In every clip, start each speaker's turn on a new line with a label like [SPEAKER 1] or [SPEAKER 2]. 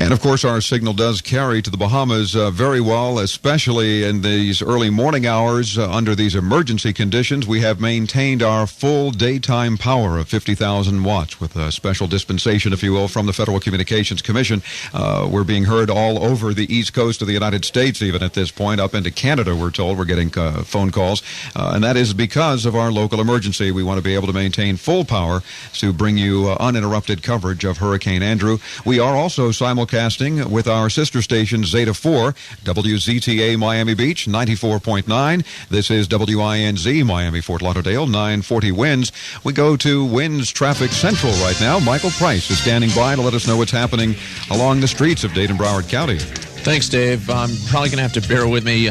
[SPEAKER 1] And, of course, our signal does carry to the Bahamas very well, especially in these early morning hours under these emergency conditions. We have maintained our full daytime power of 50,000 watts with a special dispensation, if you will, from the Federal Communications Commission. We're being heard all over the east coast of the United States, even at this point, up into Canada, we're told. We're getting phone calls, and that is because of our local emergency. We want to be able to maintain full power to bring you uninterrupted coverage of Hurricane Andrew. We are also simulcasting with our sister station Zeta 4, WZTA Miami Beach, 94.9. This is WINZ Miami Fort Lauderdale, 940 WINZ. We go to WINZ Traffic Central right now. Michael Price is standing by to let us know what's happening along the streets of Dade and Broward County.
[SPEAKER 2] Thanks, Dave. I'm probably going to have to bear with me.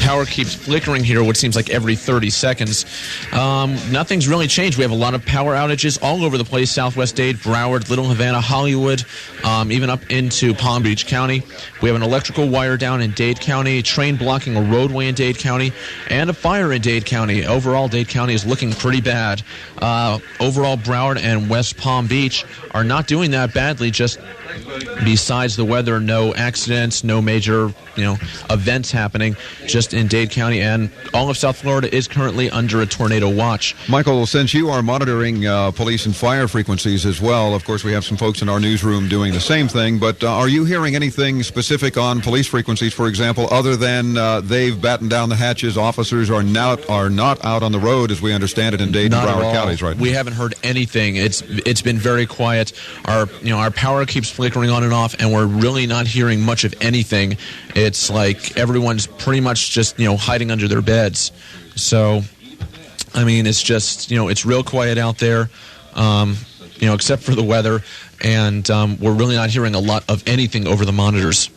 [SPEAKER 2] Power keeps flickering here, what seems like every 30 seconds. Nothing's really changed. We have a lot of power outages all over the place. Southwest Dade, Broward, Little Havana, Hollywood, even up into Palm Beach County. We have an electrical wire down in Dade County, a train blocking a roadway in Dade County, and a fire in Dade County. Overall, Dade County is looking pretty bad. Overall, Broward and West Palm Beach are not doing that badly, just besides the weather, no accidents, no major events happening. Just in Dade County, and all of South Florida is currently under a tornado watch.
[SPEAKER 1] Michael, since you are monitoring police and fire frequencies as well, of course we have some folks in our newsroom doing the same thing, but are you hearing anything specific on police frequencies, for example, other than they've battened down the hatches, officers are not out on the road, as we understand it, in Dade and Broward counties right now?
[SPEAKER 2] We haven't heard anything. It's been very quiet. Our power keeps flickering on and off, and we're really not hearing much of anything. It's like everyone's pretty much just hiding under their beds. So it's just it's real quiet out there, except for the weather, and we're really not hearing a lot of anything over the monitors.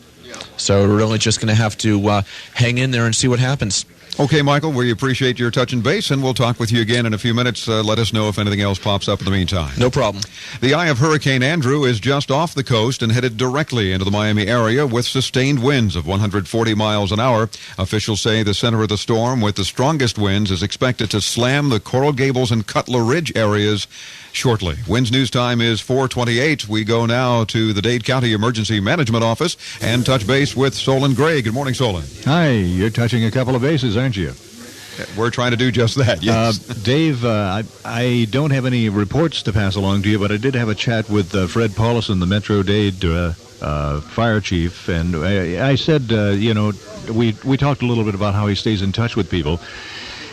[SPEAKER 2] So we're really just going to have to hang in there and see what happens.
[SPEAKER 1] Okay, Michael, we appreciate your touch and base, and we'll talk with you again in a few minutes. Let us know if anything else pops up in the meantime.
[SPEAKER 2] No problem.
[SPEAKER 1] The eye of Hurricane Andrew is just off the coast and headed directly into the Miami area with sustained winds of 140 miles an hour. Officials say the center of the storm with the strongest winds is expected to slam the Coral Gables and Cutler Ridge areas shortly. WINZ News Time is 4:28. We go now to the Dade County Emergency Management Office and touch base with Solan Grey. Good morning, Solan.
[SPEAKER 3] Hi, you're touching a couple of bases, aren't you?
[SPEAKER 1] We're trying to do just that, yes.
[SPEAKER 3] Dave, I don't have any reports to pass along to you, but I did have a chat with Fred Paulison, the Metro Dade fire chief, and I said, we talked a little bit about how he stays in touch with people.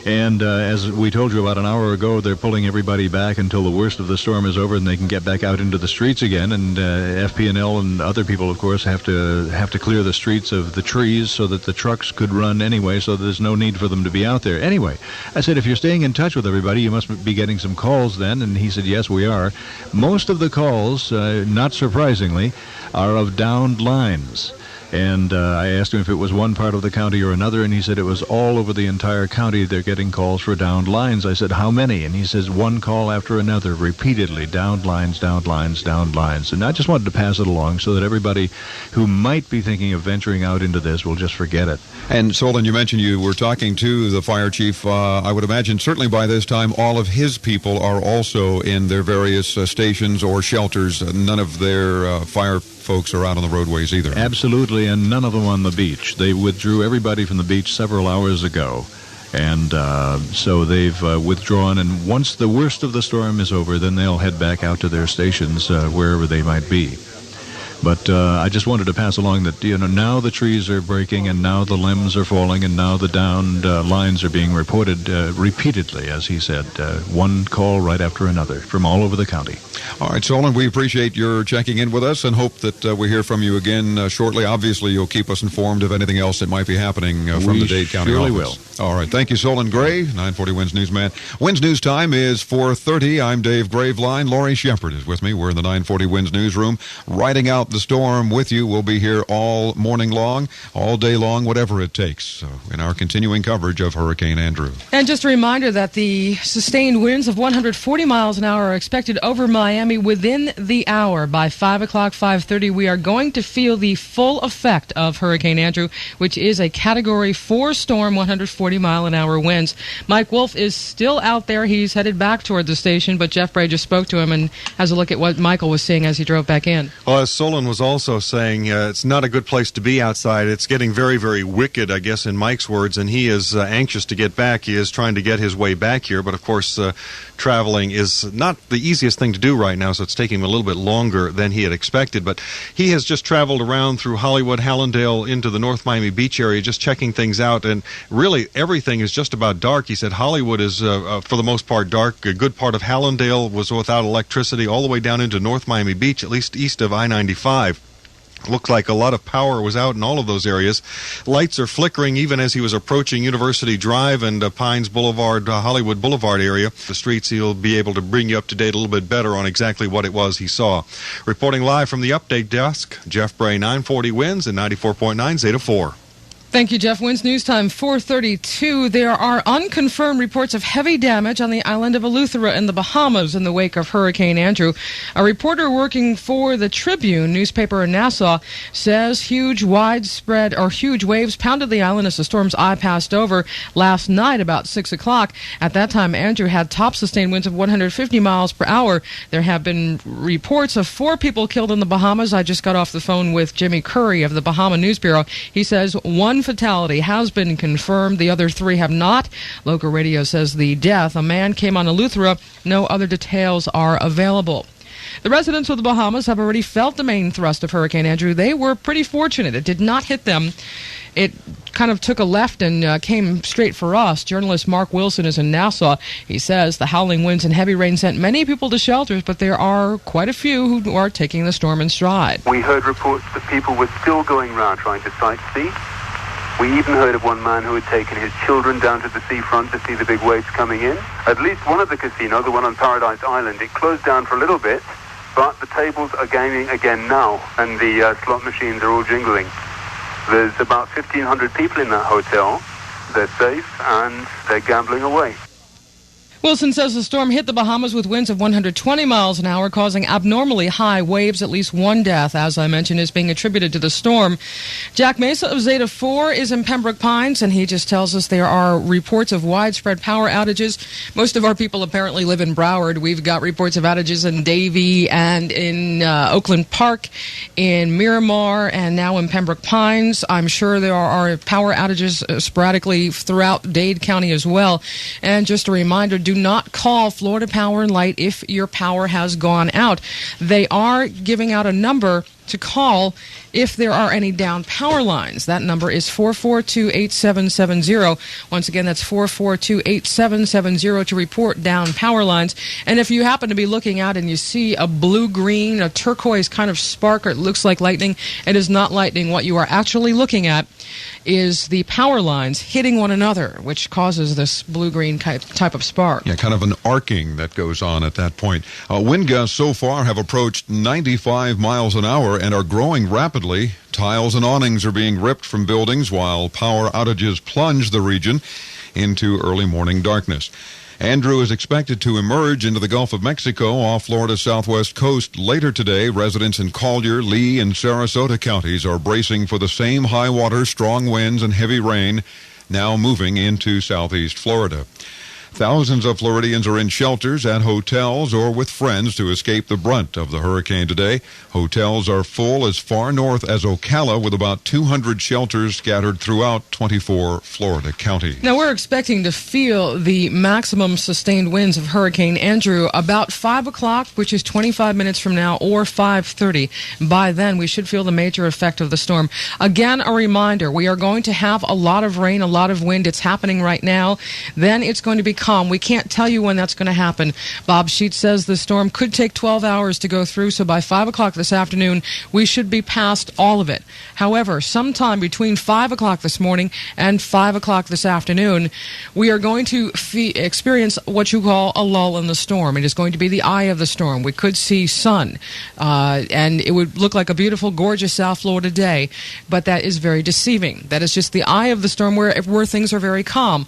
[SPEAKER 3] And as we told you about an hour ago, they're pulling everybody back until the worst of the storm is over and they can get back out into the streets again. And FP&L and other people, of course, have to clear the streets of the trees so that the trucks could run anyway, so there's no need for them to be out there. Anyway, I said, if you're staying in touch with everybody, you must be getting some calls then. And he said, yes, we are. Most of the calls, not surprisingly, are of downed lines. And I asked him if it was one part of the county or another, and he said it was all over the entire county. They're getting calls for downed lines. I said, how many? And he says, one call after another, repeatedly, downed lines, downed lines, downed lines. And I just wanted to pass it along so that everybody who might be thinking of venturing out into this will just forget it.
[SPEAKER 1] And Solan, you mentioned you were talking to the fire chief. I would imagine certainly by this time all of his people are also in their various stations or shelters. None of their fire folks are out on the roadways either.
[SPEAKER 3] Absolutely, and none of them on the beach. They withdrew everybody from the beach several hours ago. And so they've withdrawn, and once the worst of the storm is over, then they'll head back out to their stations wherever they might be. But I just wanted to pass along that, now the trees are breaking, and now the limbs are falling, and now the downed lines are being reported repeatedly, as he said. One call right after another from all over the county.
[SPEAKER 1] All right, Solan, we appreciate your checking in with us and hope that we hear from you again shortly. Obviously, you'll keep us informed of anything else that might be happening from the Dade County
[SPEAKER 3] office.
[SPEAKER 1] We surely will. All right, thank you, Solan Grey, 940 WINZ Newsman. WINZ News Time is 4:30. I'm Dave Graveline. Laurie Shepard is with me. We're in the 940 WINZ Newsroom, riding out the storm with you. We'll be here all morning long, all day long, whatever it takes, in our continuing coverage of Hurricane Andrew.
[SPEAKER 4] And just a reminder that the sustained winds of 140 miles an hour are expected over Miami within the hour. By 5 o'clock, 5:30, we are going to feel the full effect of Hurricane Andrew, which is a Category 4 storm, 140-mile-an-hour winds. Mike Woulfe is still out there. He's headed back toward the station, but Jeff Bray just spoke to him and has a look at what Michael was seeing as he drove back in.
[SPEAKER 5] Well, as Solan Solan was also saying it's not a good place to be outside. It's getting very, very wicked, I guess, in Mike's words, and he is anxious to get back. He is trying to get his way back here, but of course traveling is not the easiest thing to do right now, so it's taking him a little bit longer than he had expected. But he has just traveled around through Hollywood, Hallandale, into the North Miami Beach area, just checking things out, and really everything is just about dark. He said Hollywood is, for the most part, dark. A good part of Hallandale was without electricity all the way down into North Miami Beach, at least east of I-95. Looked like a lot of power was out in all of those areas. Lights are flickering even as he was approaching University Drive and Pines Boulevard, Hollywood Boulevard area. The streets, he'll be able to bring you up to date a little bit better on exactly what it was he saw. Reporting live from the update desk, Jeff Bray, 940 WINZ and 94.9 Zeta 4.
[SPEAKER 4] Thank you, Jeff. WINZ News Time 4:32. There are unconfirmed reports of heavy damage on the island of Eleuthera in the Bahamas in the wake of Hurricane Andrew. A reporter working for the Tribune newspaper in Nassau says huge waves pounded the island as the storm's eye passed over last night about 6 o'clock. At that time, Andrew had top sustained winds of 150 miles per hour. There have been reports of 4 people killed in the Bahamas. I just got off the phone with Jimmy Curry of the Bahama News Bureau. He says 1 fatality has been confirmed. The other 3 have not. Local radio says the death, a man came on Eleuthera. No other details are available. The residents of the Bahamas have already felt the main thrust of Hurricane Andrew. They were pretty fortunate. It did not hit them. It kind of took a left and came straight for us. Journalist Mark Wilson is in Nassau. He says the howling winds and heavy rain sent many people to shelters, but there are quite a few who are taking the storm in stride.
[SPEAKER 6] We heard reports that people were still going around trying to sightsee. We even heard of one man who had taken his children down to the seafront to see the big waves coming in. At least one of the casinos, the one on Paradise Island, it closed down for a little bit, but the tables are gaming again now, and the slot machines are all jingling. There's about 1,500 people in that hotel. They're safe, and they're gambling away.
[SPEAKER 4] Wilson says the storm hit the Bahamas with winds of 120 miles an hour, causing abnormally high waves. At least 1 death, as I mentioned, is being attributed to the storm. Jack Mesa of Zeta 4 is in Pembroke Pines, and he just tells us there are reports of widespread power outages. Most of our people apparently live in Broward. We've got reports of outages in Davie and in Oakland Park, in Miramar, and now in Pembroke Pines. I'm sure there are power outages sporadically throughout Dade County as well. And just a reminder, do not call Florida Power and Light if your power has gone out. They are giving out a number to call if there are any down power lines. That number is 442-8770. Once again, that's 442-8770 to report down power lines. And if you happen to be looking out and you see a blue-green, a turquoise kind of spark, or it looks like lightning, it is not lightning. What you are actually looking at is the power lines hitting one another, which causes this blue-green type of spark.
[SPEAKER 1] Yeah, kind of an arcing that goes on at that point. Wind gusts so far have approached 95 miles an hour and are growing rapidly. Tiles and awnings are being ripped from buildings while power outages plunge the region into early morning darkness. Andrew is expected to emerge into the Gulf of Mexico off Florida's southwest coast later today. Residents in Collier, Lee, and Sarasota counties are bracing for the same high water, strong winds, and heavy rain now moving into southeast Florida. Thousands of Floridians are in shelters, at hotels, or with friends to escape the brunt of the hurricane today. Hotels are full as far north as Ocala, with about 200 shelters scattered throughout 24 Florida counties.
[SPEAKER 4] Now, we're expecting to feel the maximum sustained winds of Hurricane Andrew about 5 o'clock, which is 25 minutes from now, or 5:30. By then, we should feel the major effect of the storm. Again, a reminder, we are going to have a lot of rain, a lot of wind. It's happening right now. Then it's going to be calm. We can't tell you when that's going to happen. Bob Sheets says the storm could take 12 hours to go through, so by 5 o'clock this afternoon, we should be past all of it. However, sometime between 5 o'clock this morning and 5 o'clock this afternoon, we are going to experience what you call a lull in the storm. It is going to be the eye of the storm. We could see sun, and it would look like a beautiful, gorgeous South Florida day, but that is very deceiving. That is just the eye of the storm where things are very calm.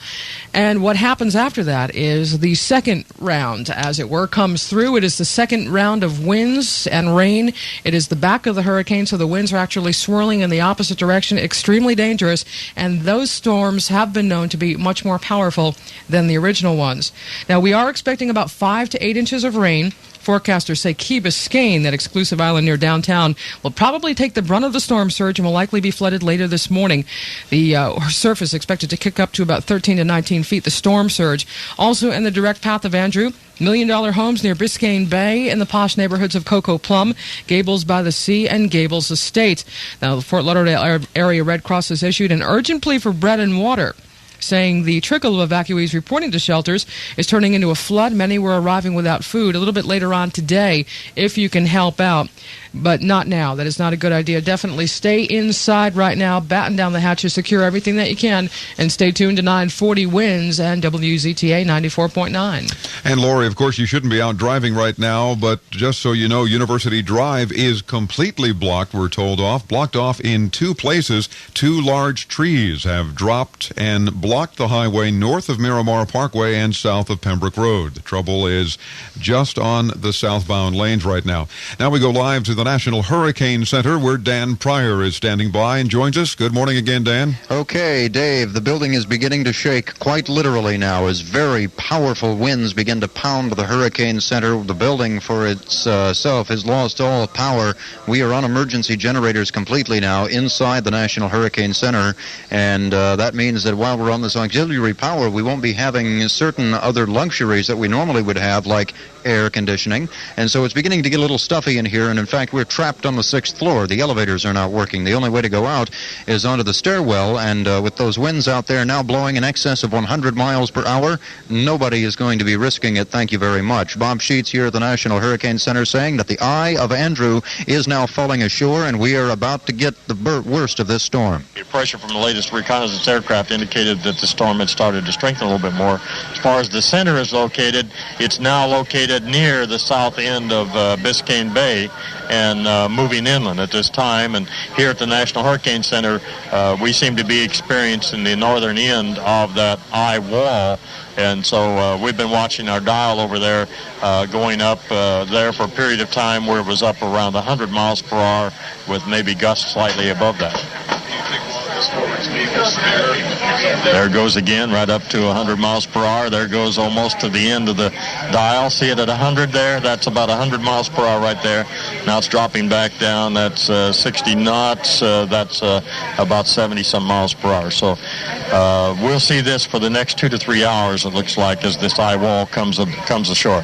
[SPEAKER 4] And what happens after that is the second round, as it were, comes through. It is the second round of winds and rain. It is the back of the hurricane, so the winds are actually swirling in the opposite direction, extremely dangerous, and those storms have been known to be much more powerful than the original ones. Now, we are expecting about 5 to 8 inches of rain Forecasters say Key Biscayne, that exclusive island near downtown, will probably take the brunt of the storm surge and will likely be flooded later this morning. The surface expected to kick up to about 13 to 19 feet, the storm surge. Also in the direct path of Andrew, $1 million homes near Biscayne Bay in the posh neighborhoods of Cocoa Plum, Gables by the Sea, and Gables Estates. Now, the Fort Lauderdale Area Red Cross has issued an urgent plea for bread and water, saying the trickle of evacuees reporting to shelters is turning into a flood. Many were arriving without food. A little bit later on today, if you can help out. But not now. That is not a good idea. Definitely stay inside right now, batten down the hatches, secure everything that you can, and stay tuned to 940 WINZ and WZTA 94.9.
[SPEAKER 1] And Lori, of course, you shouldn't be out driving right now, but just so you know, University Drive is completely blocked, we're told blocked off in two places. Two large trees have dropped and blocked the highway north of Miramar Parkway and south of Pembroke Road. The trouble is just on the southbound lanes right now. Now we go live to the National Hurricane Center, where Dan Pryor is standing by and joins us. Good morning again, Dan.
[SPEAKER 7] Okay, Dave, the building is beginning to shake quite literally now as very powerful winds begin to pound the Hurricane Center. The building for itself has lost all power. We are on emergency generators completely now inside the National Hurricane Center, and that means that while we're on this auxiliary power, we won't be having certain other luxuries that we normally would have, like air conditioning. And so it's beginning to get a little stuffy in here, and in fact, we're trapped on the 6th floor. The elevators are not working. The only way to go out is onto the stairwell, and with those winds out there now blowing in excess of 100 miles per hour, nobody is going to be risking it. Thank you very much. Bob Sheets here at the National Hurricane Center saying that the eye of Andrew is now falling ashore, and we are about to get the worst of this storm.
[SPEAKER 8] Pressure from the latest reconnaissance aircraft indicated that the storm had started to strengthen a little bit more. As far as the center is located, it's now located near the south end of Biscayne Bay and moving inland at this time. And here at the National Hurricane Center, we seem to be experiencing the northern end of that eye wall. And so we've been watching our dial over there going up there for a period of time where it was up around 100 miles per hour with maybe gusts slightly above that. There it goes again, right up to 100 miles per hour. There it goes almost to the end of the dial. See it at 100 there? That's about 100 miles per hour right there. Now it's dropping back down. That's 60 knots. That's about 70-some miles per hour. So we'll see this for the next 2 to 3 hours, it looks like, as this eye wall comes ashore.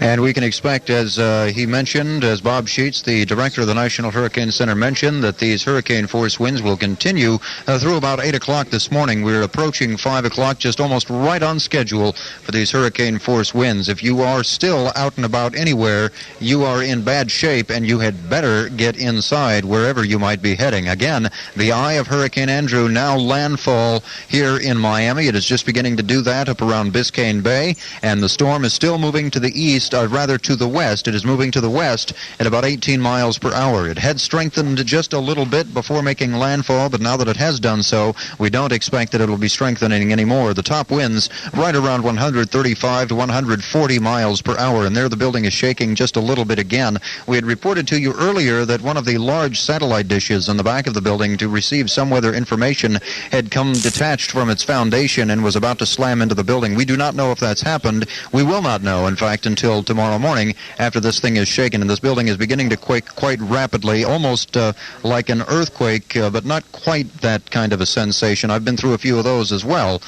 [SPEAKER 7] And we can expect, as he mentioned, as Bob Sheets, the director of the National Hurricane Center, mentioned, that these hurricane force winds will continue through about 8 o'clock this morning. We're approaching 5 o'clock, just almost right on schedule for these hurricane force winds. If you are still out and about anywhere, you are in bad shape, and you had better get inside wherever you might be heading. Again, the eye of Hurricane Andrew now landfall here in Miami. It is just beginning to do that up around Biscayne Bay, and the storm is still moving to the east, rather to the west. It is moving to the west at about 18 miles per hour. It had strengthened just a little bit before making landfall, but now that it has done so, we don't expect that it will be strengthening anymore. The top winds right around 135 to 140 miles per hour, and there the building is shaking just a little bit again. We had reported to you earlier that one of the large satellite dishes on the back of the building to receive some weather information had come detached from its foundation and was about to slam into the building. We do not know if that's happened. We will not know, in fact, until tomorrow morning after this thing is shaken. And this building is beginning to quake quite rapidly, almost like an earthquake, but not quite that kind of a sensation. I've been through a few of those as well.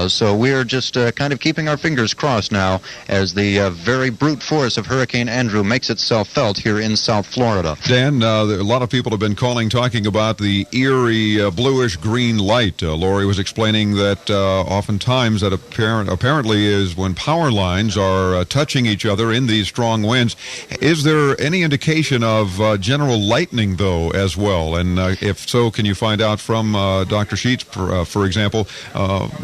[SPEAKER 7] So we're just kind of keeping our fingers crossed now as the very brute force of Hurricane Andrew makes itself felt here in South Florida.
[SPEAKER 1] Dan, a lot of people have been talking about the eerie bluish-green light. Lori was explaining that oftentimes that apparently is when power lines are touching each other in these strong winds. Is there any indication of general lightning, though, as well? And if so, can you find out from Dr. Sheets, for example,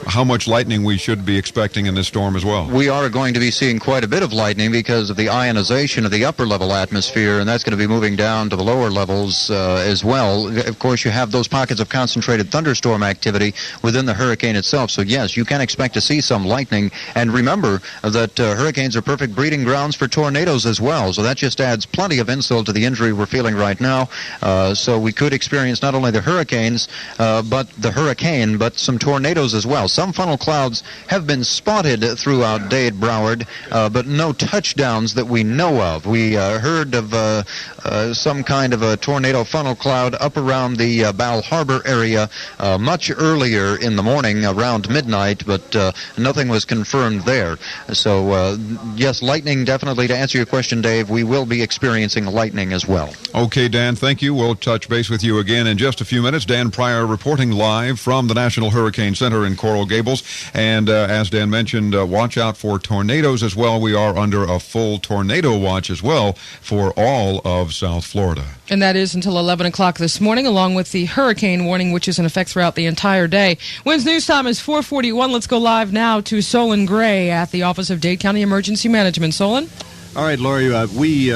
[SPEAKER 1] how much lightning we should be expecting in this storm as well?
[SPEAKER 7] We are going to be seeing quite a bit of lightning because of the ionization of the upper-level atmosphere, and that's going to be moving down to the lower levels as well. Of course, you have those pockets of concentrated thunderstorm activity within the hurricane itself. So, yes, you can expect to see some lightning. And remember that hurricanes are perfect breeding grounds for tornadoes as well. So that just adds plenty of insult to the injury we're feeling right now. So we could experience not only the hurricane, but some tornadoes as well. Some funnel clouds have been spotted throughout Dade, Broward, but no touchdowns that we know of. We heard of some kind of a tornado funnel cloud up around the Bal Harbor area much earlier in the morning, around midnight, but nothing was confirmed there. So, yes, lightning definitely. To answer your question, Dave, we will be experiencing lightning as well.
[SPEAKER 1] Okay, Dan, thank you. We'll touch base with you again in just a few minutes. Dan Pryor reporting live from the National Hurricane Center in Coral Gables. And as Dan mentioned, watch out for tornadoes as well. We are under a full tornado watch as well for all of South Florida.
[SPEAKER 4] And that is until 11 o'clock this morning, along with the hurricane warning, which is in effect throughout the entire day. WINZ News Time is 4:41. Let's go live now to Solan Grey at the Office of Dade County Emergency Management. Solan?
[SPEAKER 3] All right, Lori, we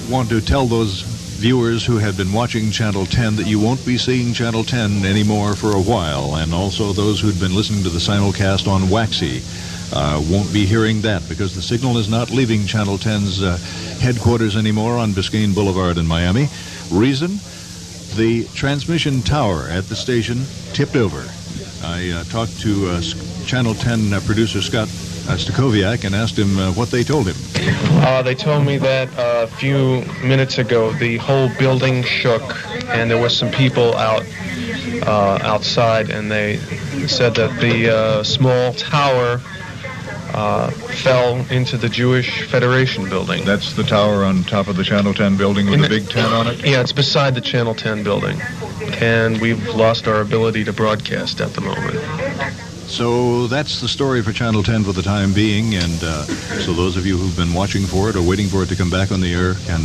[SPEAKER 3] want to tell those viewers who have been watching Channel 10 that you won't be seeing Channel 10 anymore for a while, and also those who'd been listening to the simulcast on Waxy won't be hearing that because the signal is not leaving Channel 10's headquarters anymore on Biscayne Boulevard in Miami. Reason? The transmission tower at the station tipped over. I talked to Channel 10 producer Scott Stakoviak and asked him what they told him.
[SPEAKER 9] They told me that a few minutes ago the whole building shook and there were some people outside, and they said that the small tower fell into the Jewish Federation building.
[SPEAKER 3] That's the tower on top of the Channel 10 building with the big 10 on it?
[SPEAKER 9] Yeah, it's beside the Channel 10 building. And we've lost our ability to broadcast at the moment.
[SPEAKER 3] So that's the story for Channel 10 for the time being, and so those of you who've been watching for it or waiting for it to come back on the air can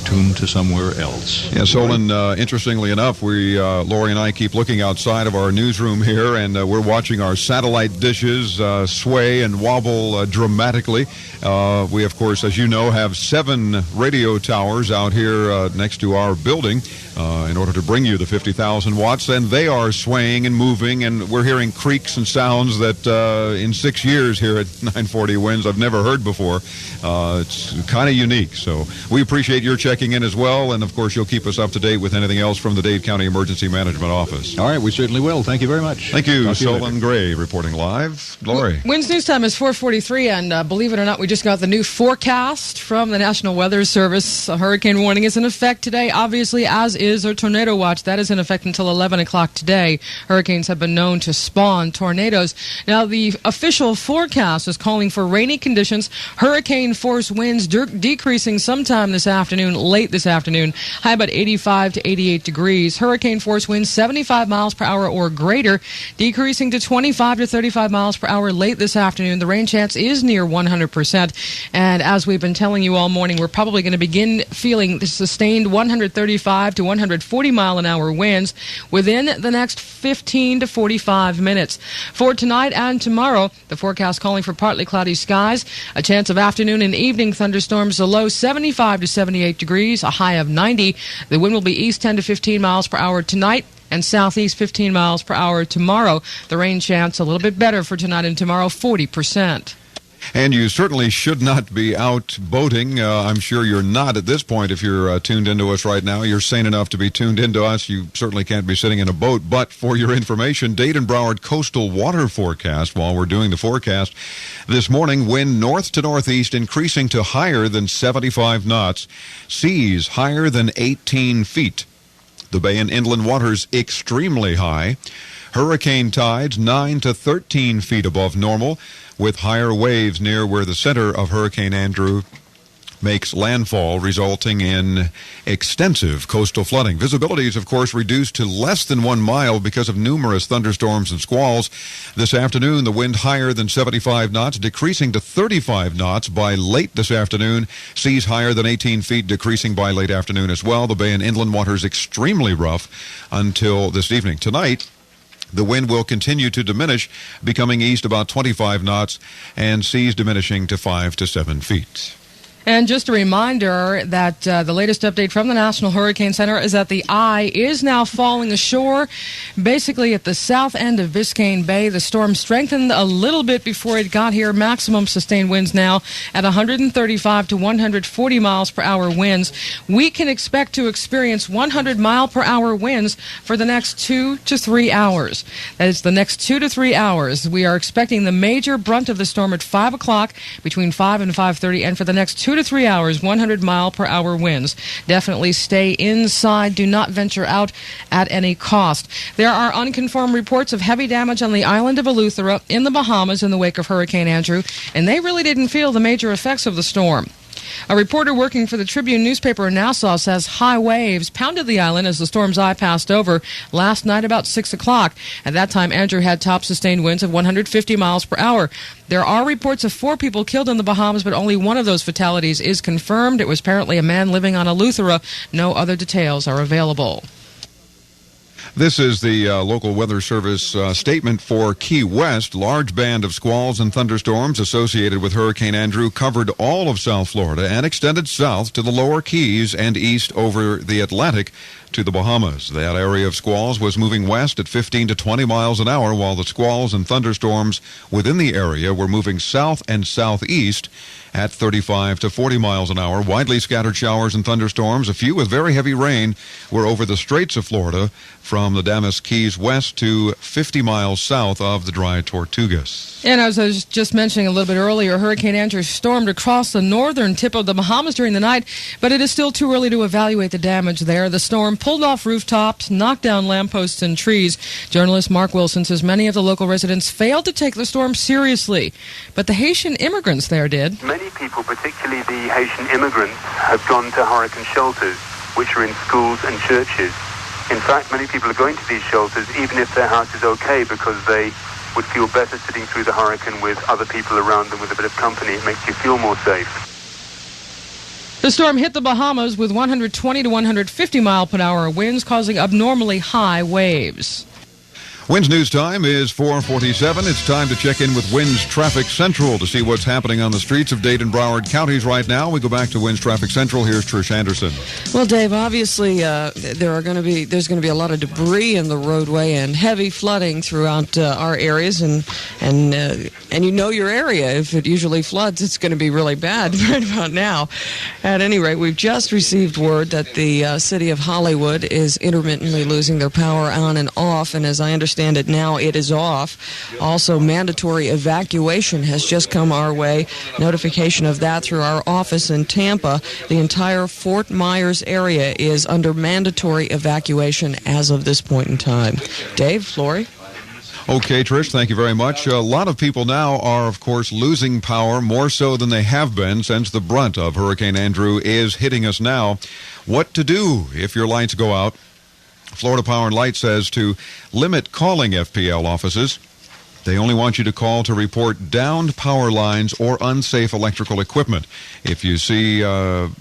[SPEAKER 3] tune to somewhere else.
[SPEAKER 1] Yeah, Solan, interestingly enough, Lori and I keep looking outside of our newsroom here, and we're watching our satellite dishes sway and wobble dramatically. We, of course, as you know, have 7 radio towers out here next to our building in order to bring you the 50,000 watts, and they are swaying and moving, and we're hearing creaks and sounds that in 6 years here at 940 WINZ I've never heard before. It's kind of unique, so we appreciate your checking in as well, and of course you'll keep us up to date with anything else from the Dade County Emergency Management Office.
[SPEAKER 3] All right, we certainly will. Thank you very much.
[SPEAKER 1] Thank you. Solan Grey reporting live. Lori.
[SPEAKER 4] WINZ News Time is 4:43, and believe it or not, we just got the new forecast from the National Weather Service. A hurricane warning is in effect today, obviously, as is our tornado watch. That is in effect until 11 o'clock today. Hurricanes have been known to spawn tornadoes. Now, the official forecast is calling for rainy conditions, hurricane force winds decreasing sometime this afternoon, late this afternoon, high about 85 to 88 degrees. Hurricane force winds 75 miles per hour or greater, decreasing to 25 to 35 miles per hour late this afternoon. The rain chance is near 100%. And as we've been telling you all morning, we're probably going to begin feeling the sustained 135 to 140 mile an hour winds within the next 15 to 45 minutes. For tonight and tomorrow, the forecast calling for partly cloudy skies, a chance of afternoon and evening thunderstorms, a low 75 to 78 degrees, a high of 90. The wind will be east 10 to 15 miles per hour tonight and southeast 15 miles per hour tomorrow. The rain chance a little bit better for tonight and tomorrow, 40%.
[SPEAKER 1] And you certainly should not be out boating. I'm sure you're not at this point if you're tuned into us right now. You're sane enough to be tuned into us. You certainly can't be sitting in a boat. But for your information, Dade and Broward coastal water forecast, while we're doing the forecast, this morning, wind north to northeast increasing to higher than 75 knots. Seas higher than 18 feet. The bay and inland waters extremely high. Hurricane tides 9 to 13 feet above normal, with higher waves near where the center of Hurricane Andrew makes landfall, resulting in extensive coastal flooding. Visibility is, of course, reduced to less than 1 mile because of numerous thunderstorms and squalls. This afternoon, the wind higher than 75 knots, decreasing to 35 knots by late this afternoon. Seas higher than 18 feet, decreasing by late afternoon as well. The bay and inland waters extremely rough until this evening. Tonight, the wind will continue to diminish, becoming east about 25 knots, and seas diminishing to 5 to 7 feet.
[SPEAKER 4] And just a reminder that the latest update from the National Hurricane Center is that the eye is now falling ashore, basically at the south end of Biscayne Bay. The storm strengthened a little bit before it got here. Maximum sustained winds now at 135 to 140 miles per hour winds. We can expect to experience 100 mile per hour winds for the next 2 to 3 hours. That is the next 2 to 3 hours. We are expecting the major brunt of the storm at 5 o'clock, between 5 and 5:30, and for the next 2 to 3 hours, 100 mile per hour winds. Definitely stay inside. Do not venture out at any cost. There are unconfirmed reports of heavy damage on the island of Eleuthera in the Bahamas in the wake of Hurricane Andrew, and they really didn't feel the major effects of the storm. A reporter working for the Tribune newspaper in Nassau says high waves pounded the island as the storm's eye passed over last night about 6 o'clock. At that time, Andrew had top sustained winds of 150 miles per hour. There are reports of 4 people killed in the Bahamas, but only one of those fatalities is confirmed. It was apparently a man living on Eleuthera. No other details are available.
[SPEAKER 1] This is the local weather service statement for Key West. Large band of squalls and thunderstorms associated with Hurricane Andrew covered all of South Florida and extended south to the lower Keys and east over the Atlantic to the Bahamas. That area of squalls was moving west at 15 to 20 miles an hour, while the squalls and thunderstorms within the area were moving south and southeast at 35 to 40 miles an hour. Widely scattered showers and thunderstorms, a few with very heavy rain, were over the Straits of Florida from the Damask Keys west to 50 miles south of the Dry Tortugas.
[SPEAKER 4] And as I was just mentioning a little bit earlier, Hurricane Andrew stormed across the northern tip of the Bahamas during the night, but it is still too early to evaluate the damage there. The storm pulled off rooftops, knocked down lampposts and trees. Journalist Mark Wilson says many of the local residents failed to take the storm seriously, but the Haitian immigrants there did.
[SPEAKER 6] Many people, particularly the Haitian immigrants, have gone to hurricane shelters, which are in schools and churches. In fact, many people are going to these shelters even if their house is okay, because they would feel better sitting through the hurricane with other people around them with a bit of company. It makes you feel more safe.
[SPEAKER 4] The storm hit the Bahamas with 120 to 150 mile per hour winds, causing abnormally high waves.
[SPEAKER 1] WINZ News Time is 4:47. It's time to check in with WINZ Traffic Central to see what's happening on the streets of Dade and Broward counties right now. We go back to WINZ Traffic Central. Here's Trish Anderson.
[SPEAKER 10] Well, Dave, obviously there's going to be a lot of debris in the roadway and heavy flooding throughout our areas, and you know your area. If it usually floods, it's going to be really bad right about now. At any rate, we've just received word that the city of Hollywood is intermittently losing their power on and off, and as I understand it now, it is off. Also, mandatory evacuation has just come our way. Notification of that through our office in Tampa. The entire Fort Meyers area is under mandatory evacuation as of this point in time. Dave, Flory?
[SPEAKER 1] Okay, Trish, thank you very much. A lot of people now are, of course, losing power, more so than they have been since the brunt of Hurricane Andrew is hitting us now. What to do if your lights go out? Florida Power and Light says to limit calling FPL offices. They only want you to call to report downed power lines or unsafe electrical equipment. If you see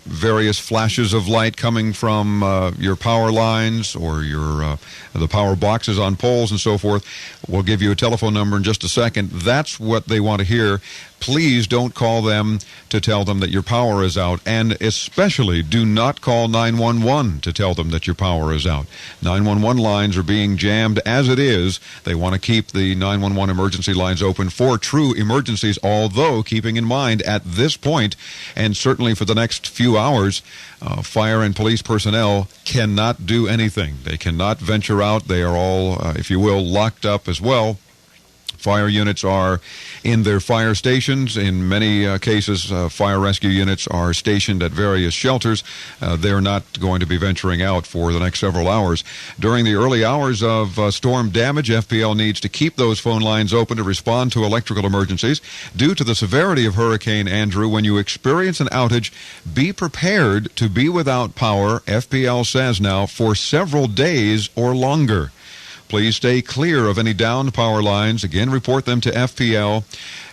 [SPEAKER 1] various flashes of light coming from your power lines or your the power boxes on poles and so forth, we'll give you a telephone number in just a second. That's what they want to hear. Please don't call them to tell them that your power is out, and especially do not call 911 to tell them that your power is out. 911 lines are being jammed as it is. They want to keep the 911 emergency lines open for true emergencies, although keeping in mind at this point, and certainly for the next few hours, fire and police personnel cannot do anything. They cannot venture out. They are all, if you will, locked up as well. Fire units are in their fire stations. In many cases, fire rescue units are stationed at various shelters. They're not going to be venturing out for the next several hours. During the early hours of storm damage, FPL needs to keep those phone lines open to respond to electrical emergencies. Due to the severity of Hurricane Andrew, when you experience an outage, be prepared to be without power, FPL says now, for several days or longer. Please stay clear of any downed power lines. Again, report them to FPL.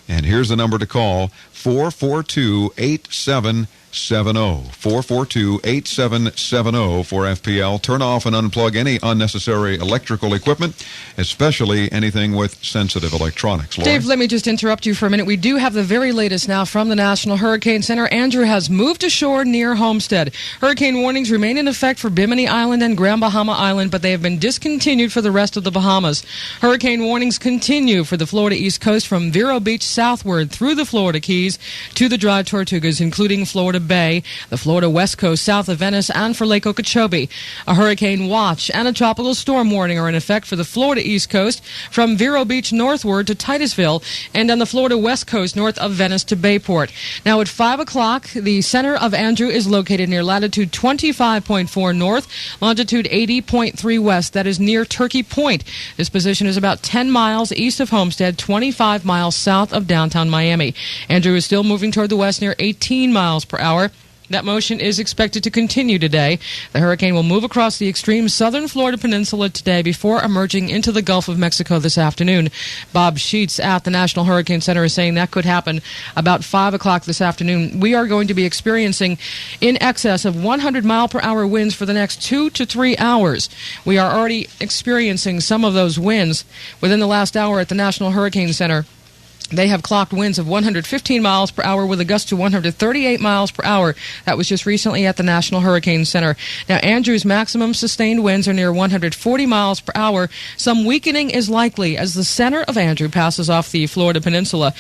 [SPEAKER 1] And here's the number to call, 442-8770. 442-8770 for FPL. Turn off and unplug any unnecessary electrical equipment, especially anything with sensitive electronics. Lori?
[SPEAKER 4] Dave, let me just interrupt you for a minute. We do have the very latest now from the National Hurricane Center. Andrew has moved ashore near Homestead. Hurricane warnings remain in effect for Bimini Island and Grand Bahama Island, but they have been discontinued for the rest of the Bahamas. Hurricane warnings continue for the Florida East Coast from Vero Beach southward through the Florida Keys to the Dry Tortugas, including Florida Bay, the Florida West Coast south of Venice, and for Lake Okeechobee. A hurricane watch and a tropical storm warning are in effect for the Florida East Coast from Vero Beach northward to Titusville, and on the Florida West Coast north of Venice to Bayport. Now at 5 o'clock, the center of Andrew is located near latitude 25.4 north, longitude 80.3 west. That is near Turkey Point. This position is about 10 miles east of Homestead, 25 miles south of downtown Miami. Andrew is still moving toward the west near 18 miles per hour. That motion is expected to continue today. The hurricane will move across the extreme southern Florida peninsula today before emerging into the Gulf of Mexico this afternoon. Bob Sheets at the National Hurricane Center is saying that could happen about 5 o'clock this afternoon. We are going to be experiencing in excess of 100-mile-per-hour winds for the next 2 to 3 hours. We are already experiencing some of those winds within the last hour at the National Hurricane Center. They have clocked winds of 115 miles per hour with a gust to 138 miles per hour. That was just recently at the National Hurricane Center. Now, Andrew's maximum sustained winds are near 140 miles per hour. Some weakening is likely as the center of Andrew passes off the Florida peninsula.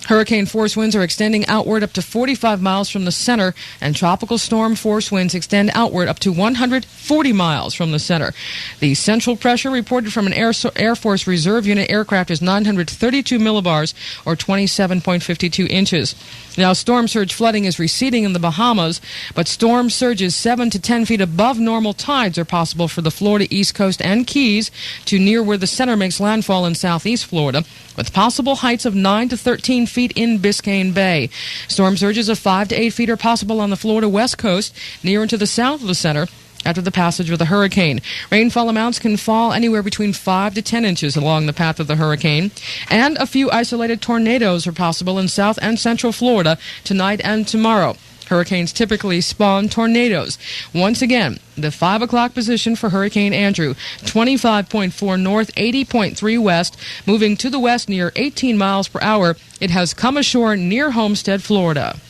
[SPEAKER 4] Hurricane force winds are extending outward up to 45 miles from the center, and tropical storm force winds extend outward up to 140 miles from the center. The central pressure reported from an Air Force Reserve Unit aircraft is 932 millibars, or 27.52 inches. Now, storm surge flooding is receding in the Bahamas, but storm surges 7 to 10 feet above normal tides are possible for the Florida East Coast and Keys to near where the center makes landfall in southeast Florida, with possible heights of 9 to 13 feet in Biscayne Bay. Storm surges of 5 to 8 feet are possible on the Florida West Coast, near and to the south of the center, after the passage of the hurricane. Rainfall amounts can fall anywhere between 5 to 10 inches along the path of the hurricane, and a few isolated tornadoes are possible in south and central Florida tonight and tomorrow. Hurricanes typically spawn tornadoes. Once again, the 5 o'clock position for Hurricane Andrew, 25.4 north, 80.3 west, moving to the west near 18 miles per hour. It has come ashore near Homestead, Florida.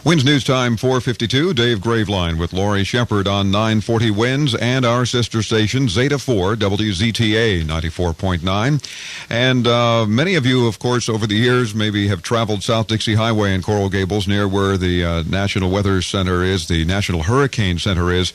[SPEAKER 1] WINZ News Time 4:52. Dave Graveline with Lori Shepard on 940 WINZ and our sister station Zeta 4 WZTA 94.9. And many of you, of course, over the years maybe have traveled South Dixie Highway in Coral Gables near where the National Weather Center is, the National Hurricane Center is.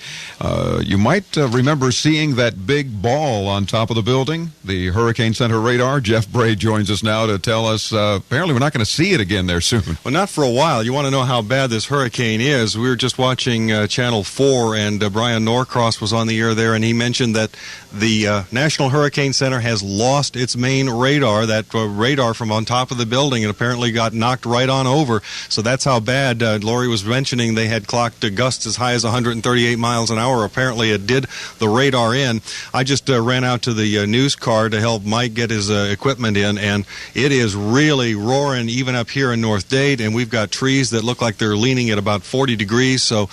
[SPEAKER 1] You might remember seeing that big ball on top of the building, the Hurricane Center radar. Jeff Bray joins us now to tell us apparently we're not going to see it again there soon.
[SPEAKER 5] Well, not for a while. You want to know how bad this hurricane is. We were just watching Channel 4, and Brian Norcross was on the air there, and he mentioned that the National Hurricane Center has lost its main radar, that radar from on top of the building, and apparently got knocked right on over. So that's how bad. Lori was mentioning they had clocked gusts as high as 138 miles an hour. Apparently it did the radar in. I just ran out to the news car to help Mike get his equipment in, and it is really roaring even up here in North Dade, and we've got trees that look like they're leaning at about 40 degrees, so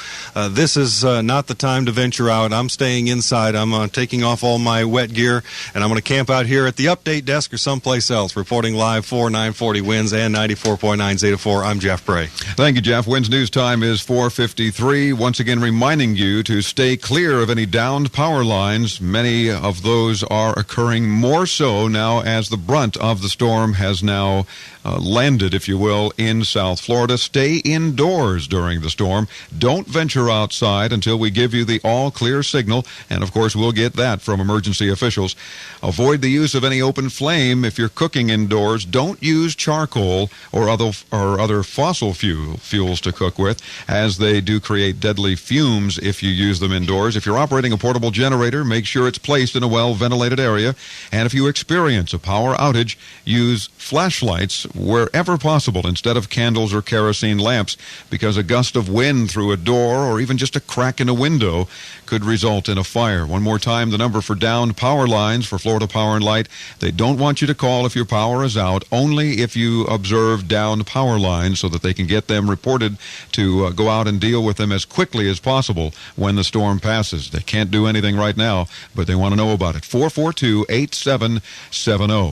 [SPEAKER 5] this is not the time to venture out. I'm staying inside. I'm taking off all my wet gear, and I'm going to camp out here at the update desk or someplace else. Reporting live for 940 WINZ and 94.9 Zeta 4, I'm Jeff Bray.
[SPEAKER 1] Thank you, Jeff. WINZ News Time is 4:53. Once again, reminding you to stay clear of any downed power lines. Many of those are occurring more so now as the brunt of the storm has now landed, if you will, in South Florida. Stay indoors during the storm. Don't venture outside until we give you the all-clear signal, and of course we'll get that from emergency officials. Avoid the use of any open flame if you're cooking indoors. Don't use charcoal or other fossil fuels to cook with, as they do create deadly fumes if you use them indoors. If you're operating a portable generator, make sure it's placed in a well-ventilated area, and if you experience a power outage, use flashlights wherever possible instead of candles or kerosene lamps. rooftops because a gust of wind through a door or even just a crack in a window could result in a fire. One more time, the number for downed power lines for Florida Power and Light. They don't want you to call if your power is out, only if you observe downed power lines so that they can get them reported to go out and deal with them as quickly as possible when the storm passes. They can't do anything right now, but they want to know about it. 442-8770.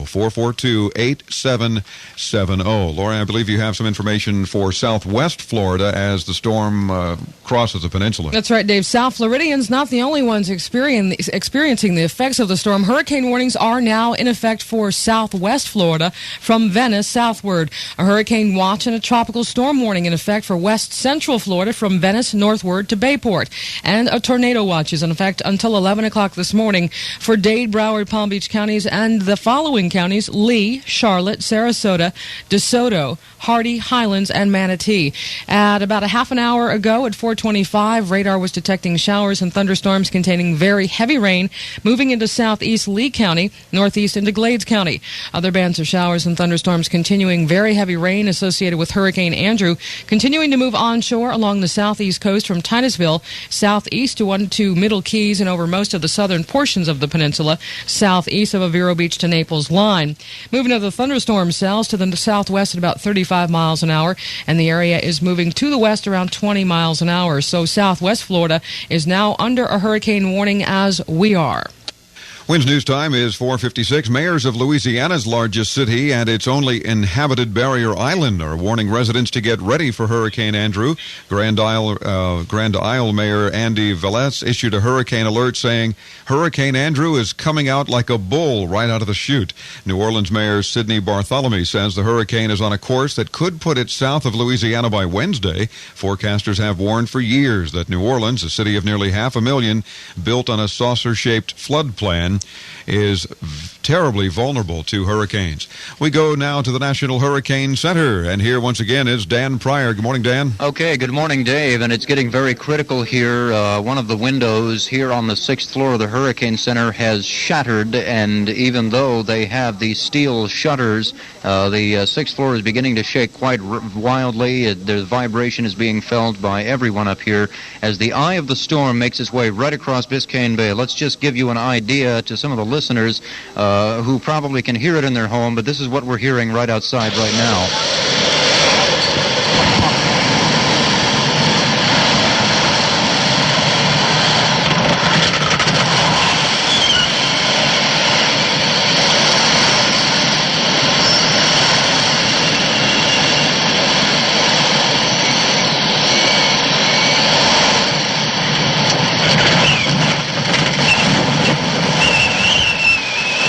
[SPEAKER 1] 442-8770. Laura, I believe you have some information for Southwest Florida as the storm crosses the peninsula.
[SPEAKER 4] That's right, Dave. South Floridians not the only ones experiencing the effects of the storm. Hurricane warnings are now in effect for Southwest Florida from Venice southward. A hurricane watch and a tropical storm warning in effect for West Central Florida from Venice northward to Bayport. And a tornado watch is in effect until 11 o'clock this morning for Dade, Broward, Palm Beach counties and the following counties: Lee, Charlotte, Sarasota, DeSoto, Hardy, Highlands, and Manatee. At about a half an hour ago at 4:25, radar was detecting showers and thunderstorms containing very heavy rain moving into southeast Lee County, northeast into Glades County. Other bands of showers and thunderstorms continuing very heavy rain associated with Hurricane Andrew, continuing to move onshore along the southeast coast from Titusville, southeast to Middle Keys and over most of the southern portions of the peninsula, southeast of a Vero Beach to Naples line. Moving to the thunderstorm cells to the southwest at about 35 miles an hour, and the area is moving to the west around 20 miles an hour. So Southwest Florida is now under a hurricane warning as we are.
[SPEAKER 1] WINZ News Time is 4:56. Mayors of Louisiana's largest city and its only inhabited barrier island are warning residents to get ready for Hurricane Andrew. Grand Isle Mayor Andy Velez issued a hurricane alert saying Hurricane Andrew is coming out like a bull right out of the chute. New Orleans Mayor Sidney Bartholomew says the hurricane is on a course that could put it south of Louisiana by Wednesday. Forecasters have warned for years that New Orleans, a city of nearly 500,000, built on a saucer-shaped floodplain, is terribly vulnerable to hurricanes. We go now to the National Hurricane Center, and here once again is Dan Pryor. Good morning, Dan.
[SPEAKER 7] Okay, good morning, Dave, and it's getting very critical here. One of the windows here on the 6th floor of the Hurricane Center has shattered, and even though they have these steel shutters, the 6th floor is beginning to shake quite wildly. The vibration is being felt by everyone up here as the eye of the storm makes its way right across Biscayne Bay. Let's just give you an idea to some of the listeners who probably can hear it in their home, but this is what we're hearing right outside right now.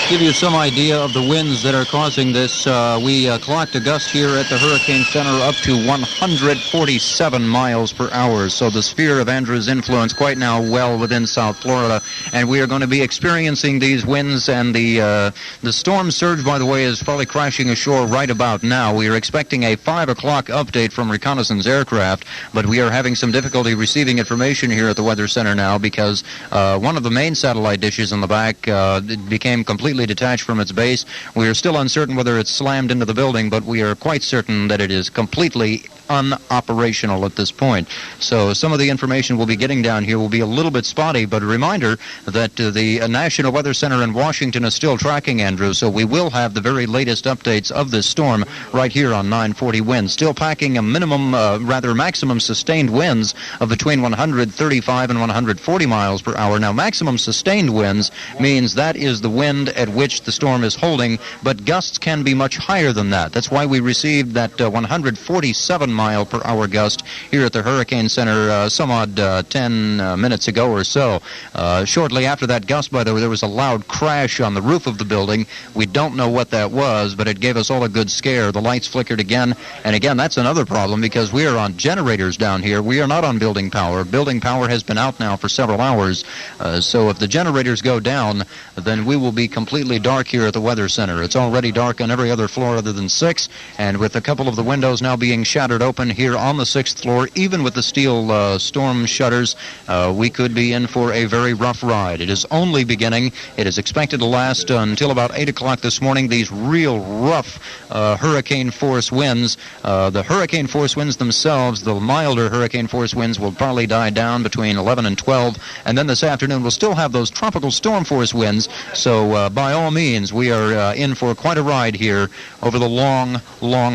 [SPEAKER 7] Give you some idea of the winds that are causing this. We clocked a gust here at the Hurricane Center up to 147 miles per hour. So the sphere of Andrew's influence quite now well within South Florida, and we are going to be experiencing these winds. And the storm surge, by the way, is probably crashing ashore right about now. We are expecting a 5 o'clock update from reconnaissance aircraft, but we are having some difficulty receiving information here at the Weather Center now because one of the main satellite dishes in the back became completely detached from its base. We are still uncertain whether it's slammed into the building, but we are quite certain that it is completely unoperational at this point. So some of the information we'll be getting down here will be a little bit spotty, but a reminder that the National Weather Center in Washington is still tracking Andrew, so we will have the very latest updates of this storm right here on 940 WINZ. Still packing a maximum sustained winds of between 135 and 140 miles per hour. Now, maximum sustained winds means that is the wind at which the storm is holding, but gusts can be much higher than that. That's why we received that 147 mile per hour gust here at the Hurricane Center some odd 10 minutes ago or so. Shortly after that gust, by the way, there was a loud crash on the roof of the building. We don't know what that was, but it gave us all a good scare. The lights flickered again, and again, that's another problem because we are on generators down here. We are not on building power. Building power has been out now for several hours, so if the generators go down, then we will be completely completely dark here at the Weather Center. It's already dark on every other floor other than 6, and with a couple of the windows now being shattered open here on the 6th floor, even with the steel storm shutters, we could be in for a very rough ride. It is only beginning. It is expected to last until about 8 o'clock this morning. These real rough hurricane force winds, the hurricane force winds themselves, the milder hurricane force winds will probably die down between 11 and 12, and then this afternoon we'll still have those tropical storm force winds. So by all means, we are in for quite a ride here over the long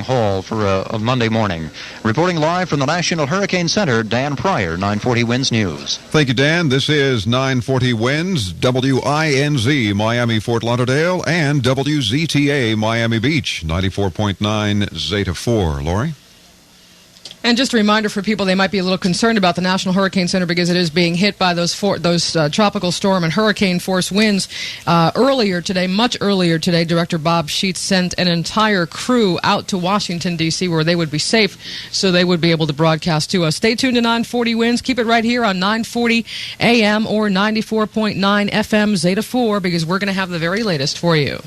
[SPEAKER 7] haul for a Monday morning. Reporting live from the National Hurricane Center, Dan Pryor, 940 WINZ News.
[SPEAKER 1] Thank you, Dan. This is 940 WINZ, WINZ, Miami, Fort Lauderdale, and WZTA, Miami Beach, 94.9 Zeta 4. Lori?
[SPEAKER 4] And just a reminder for people, they might be a little concerned about the National Hurricane Center because it is being hit by those tropical storm and hurricane force winds. Earlier today, much earlier today, Director Bob Sheets sent an entire crew out to Washington, D.C., where they would be safe, so they would be able to broadcast to us. Stay tuned to 940 WINZ. Keep it right here on 940 AM or 94.9 FM Zeta 4, because we're going to have the very latest for you.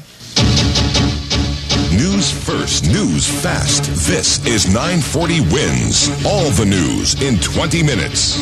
[SPEAKER 11] News first, news fast. This is 940 WINZ. All the news in 20 minutes.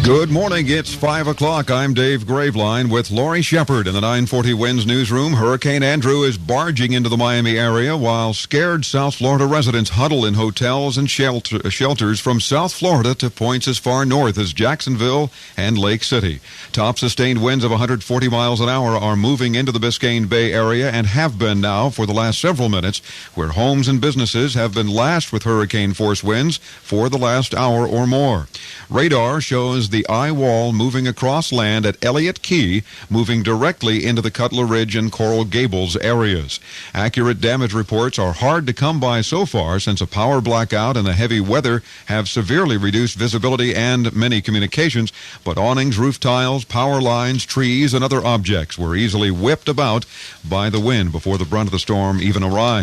[SPEAKER 1] Good morning. It's 5 o'clock. I'm Dave Graveline with Lori Shepard in the 940 WINZ newsroom. Hurricane Andrew is barging into the Miami area while scared South Florida residents huddle in hotels and shelters from South Florida to points as far north as Jacksonville and Lake City. Top sustained winds of 140 miles an hour are moving into the Biscayne Bay area and have been now for the last several minutes, where homes and businesses have been lashed with hurricane force winds for the last hour or more. Radar shows the eye wall moving across land at Elliott Key, moving directly into the Cutler Ridge and Coral Gables areas. Accurate damage reports are hard to come by so far, since a power blackout and the heavy weather have severely reduced visibility and many communications, but awnings, roof tiles, power lines, trees, and other objects were easily whipped about by the wind before the brunt of the storm even arrived.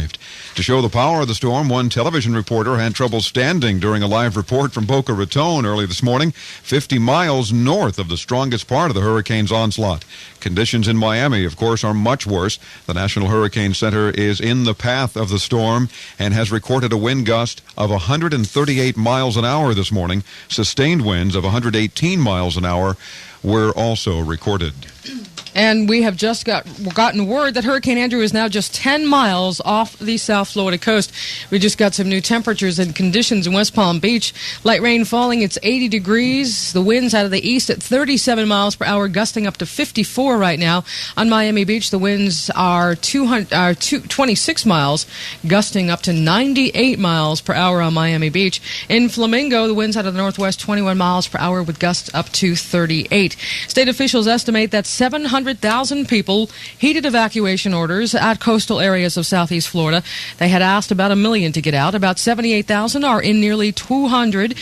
[SPEAKER 1] To show the power of the storm, one television reporter had trouble standing during a live report from Boca Raton early this morning, 50 miles north of the strongest part of the hurricane's onslaught. Conditions in Miami, of course, are much worse. The National Hurricane Center is in the path of the storm and has recorded a wind gust of 138 miles an hour this morning. Sustained winds of 118 miles an hour were also recorded.
[SPEAKER 4] And we have just gotten word that Hurricane Andrew is now just 10 miles off the South Florida coast. We just got some new temperatures and conditions in West Palm Beach. Light rain falling, it's 80 degrees. The winds out of the east at 37 miles per hour, gusting up to 54 right now. On Miami Beach, the winds are 26 miles, gusting up to 98 miles per hour on Miami Beach. In Flamingo, the winds out of the northwest, 21 miles per hour with gusts up to 38. State officials estimate that 700,000 people heeded evacuation orders at coastal areas of southeast Florida. They had asked about 1 million to get out. About 78,000 are in nearly 200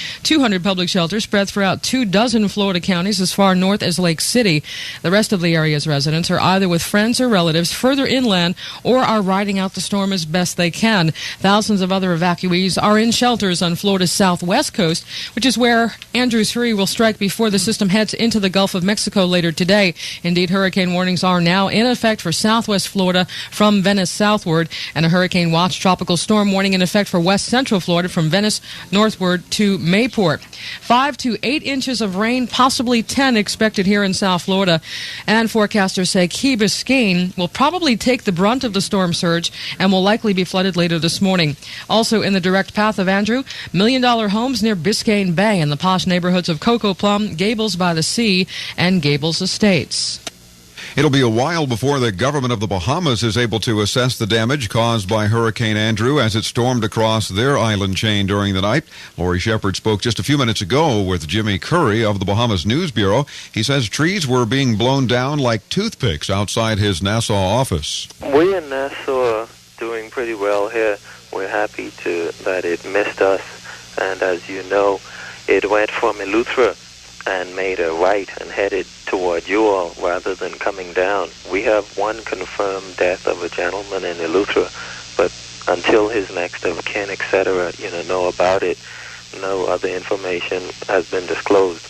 [SPEAKER 4] public shelters spread throughout 24 Florida counties as far north as Lake City. The rest of the area's residents are either with friends or relatives further inland or are riding out the storm as best they can. Thousands of other evacuees are in shelters on Florida's southwest coast, which is where Andrew's Fury will strike before the system heads into the Gulf of Mexico later today. Indeed, hurricane warnings are now in effect for southwest Florida from Venice southward, and a hurricane watch tropical storm warning in effect for west central Florida from Venice northward to Mayport. 5 to 8 inches of rain, possibly 10 expected here in South Florida, and forecasters say Key Biscayne will probably take the brunt of the storm surge and will likely be flooded later this morning. Also in the direct path of Andrew, $1 million homes near Biscayne Bay in the posh neighborhoods of Cocoa Plum, Gables by the Sea, and Gables Estates.
[SPEAKER 1] It'll be a while before the government of the Bahamas is able to assess the damage caused by Hurricane Andrew as it stormed across their island chain during the night. Lori Shepard spoke just a few minutes ago with Jimmy Curry of the Bahamas News Bureau. He says trees were being blown down like toothpicks outside his Nassau office.
[SPEAKER 12] We in Nassau are doing pretty well here. We're happy that it missed us, and as you know, it went from Eleuthera and made a right and headed toward you all rather than coming down. We have one confirmed death of a gentleman in Eleuthera, but until his next of kin, etc., know about it, no other information has been disclosed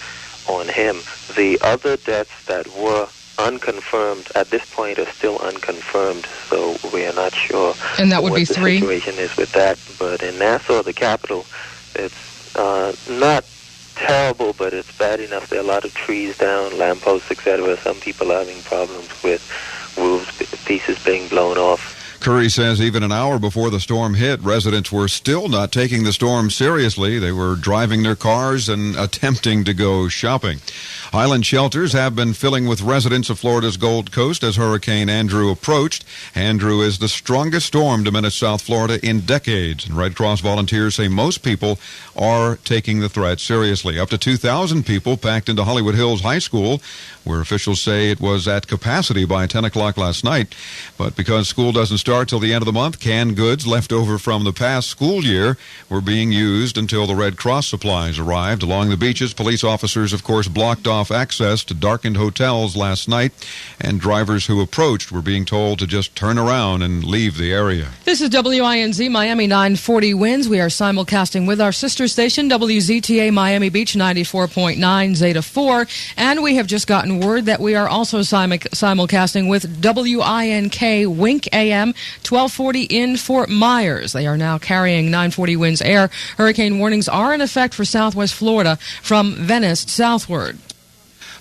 [SPEAKER 12] on him. The other deaths that were unconfirmed at this point are still unconfirmed, so we are not sure.
[SPEAKER 4] And that would
[SPEAKER 12] what
[SPEAKER 4] be 3.
[SPEAKER 12] The situation is with that, but in Nassau, the capital, it's not terrible, but it's bad enough. There are a lot of trees down, lampposts, etc. Some people are having problems with roofs, pieces being blown off.
[SPEAKER 1] Curry says even an hour before the storm hit, residents were still not taking the storm seriously. They were driving their cars and attempting to go shopping. Island shelters have been filling with residents of Florida's Gold Coast as Hurricane Andrew approached. Andrew is the strongest storm to menace South Florida in decades, and Red Cross volunteers say most people are taking the threat seriously. Up to 2,000 people packed into Hollywood Hills High School, where officials say it was at capacity by 10 o'clock last night. But because school doesn't start till the end of the month, canned goods left over from the past school year were being used until the Red Cross supplies arrived. Along the beaches, police officers, of course, blocked off access to darkened hotels last night, and drivers who approached were being told to just turn around and leave the area.
[SPEAKER 4] This is WINZ Miami 940 WINZ. We are simulcasting with our sister station, WZTA Miami Beach 94.9 Zeta 4, and we have just gotten word that we are also simulcasting with WINK Wink AM 1240 in Fort Myers. They are now carrying 940 WINZ air. Hurricane warnings are in effect for southwest Florida from Venice southward.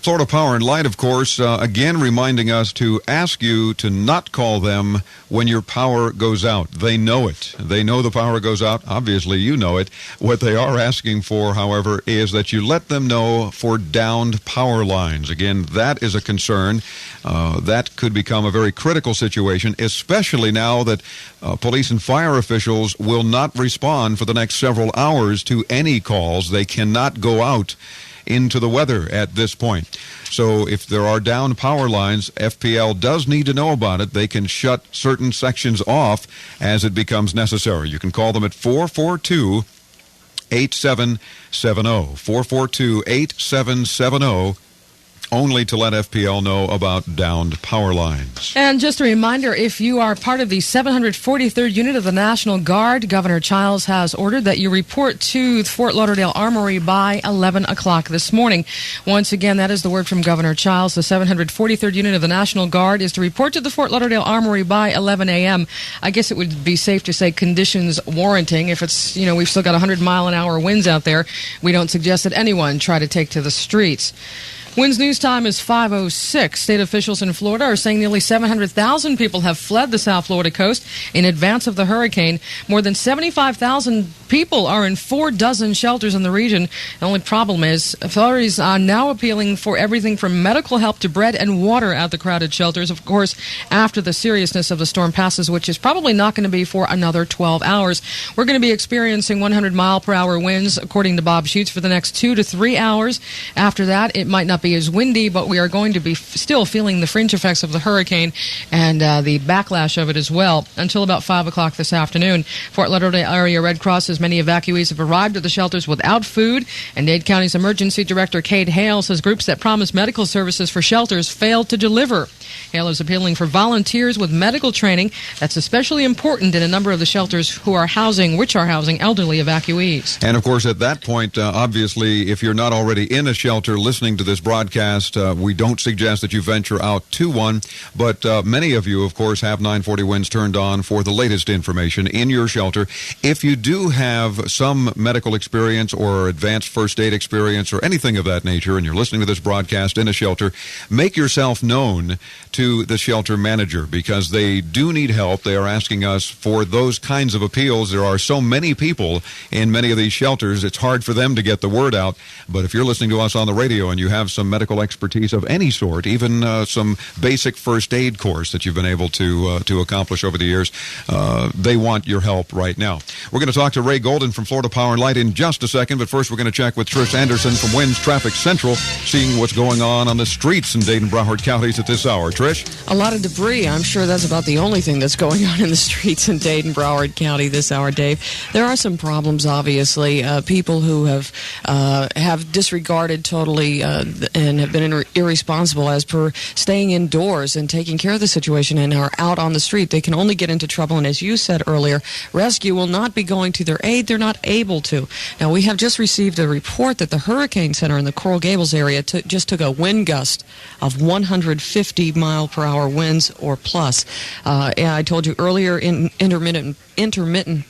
[SPEAKER 1] Florida Power and Light, of course, again reminding us to ask you to not call them when your power goes out. They know it. They know the power goes out. Obviously, you know it. What they are asking for, however, is that you let them know for downed power lines. Again, that is a concern. That could become a very critical situation, especially now that police and fire officials will not respond for the next several hours to any calls. They cannot go out into the weather at this point. So if there are down power lines, FPL does need to know about it. They can shut certain sections off as it becomes necessary. You can call them at 442-8770. 442-8770. Only to let FPL know about downed power lines.
[SPEAKER 4] And just a reminder, if you are part of the 743rd Unit of the National Guard, Governor Childs has ordered that you report to Fort Lauderdale Armory by 11 o'clock this morning. Once again, that is the word from Governor Childs. The 743rd Unit of the National Guard is to report to the Fort Lauderdale Armory by 11 a.m. I guess it would be safe to say conditions warranting. If it's, we've still got 100-mile-an-hour winds out there, we don't suggest that anyone try to take to the streets. WINZ News Time is 5:06. State officials in Florida are saying nearly 700,000 people have fled the South Florida coast in advance of the hurricane. More than 75,000 people are in 4 dozen shelters in the region. The only problem is authorities are now appealing for everything from medical help to bread and water at the crowded shelters, of course, after the seriousness of the storm passes, which is probably not going to be for another 12 hours. We're going to be experiencing 100-mile-per-hour winds, according to Bob Sheets, for the next 2 to 3 hours. After that, it might not be as windy, but we are going to be still feeling the fringe effects of the hurricane and the backlash of it as well until about 5 o'clock this afternoon. Fort Lauderdale Area Red Cross says many evacuees have arrived at the shelters without food, and Dade County's Emergency Director Kate Hale says groups that promised medical services for shelters failed to deliver. Hale is appealing for volunteers with medical training. That's especially important in a number of the shelters which are housing elderly evacuees.
[SPEAKER 1] And of course, at that point, obviously, if you're not already in a shelter listening to this broadcast, we don't suggest that you venture out to one, but many of you, of course, have 940 WINZ turned on for the latest information in your shelter. If you do have some medical experience or advanced first aid experience or anything of that nature, and you're listening to this broadcast in a shelter, make yourself known to the shelter manager, because they do need help. They are asking us for those kinds of appeals. There are so many people in many of these shelters, it's hard for them to get the word out. But if you're listening to us on the radio and you have some medical expertise of any sort, even some basic first aid course that you've been able to accomplish over the years, they want your help right now. We're going to talk to Ray Golden from Florida Power and Light in just a second, but first we're going to check with Trish Anderson from WINZ Traffic Central, seeing what's going on the streets in Dade and Broward counties at this hour. hour. Trish?
[SPEAKER 10] A lot of debris. I'm sure that's about the only thing that's going on in the streets in Dade and Broward County this hour, Dave. There are some problems, obviously. People who have disregarded totally and have been irresponsible as per staying indoors and taking care of the situation and are out on the street. They can only get into trouble. And as you said earlier, rescue will not be going to their aid. They're not able to. Now, we have just received a report that the Hurricane Center in the Coral Gables area just took a wind gust of 150-mile-per-hour winds or plus. I told you earlier, intermittent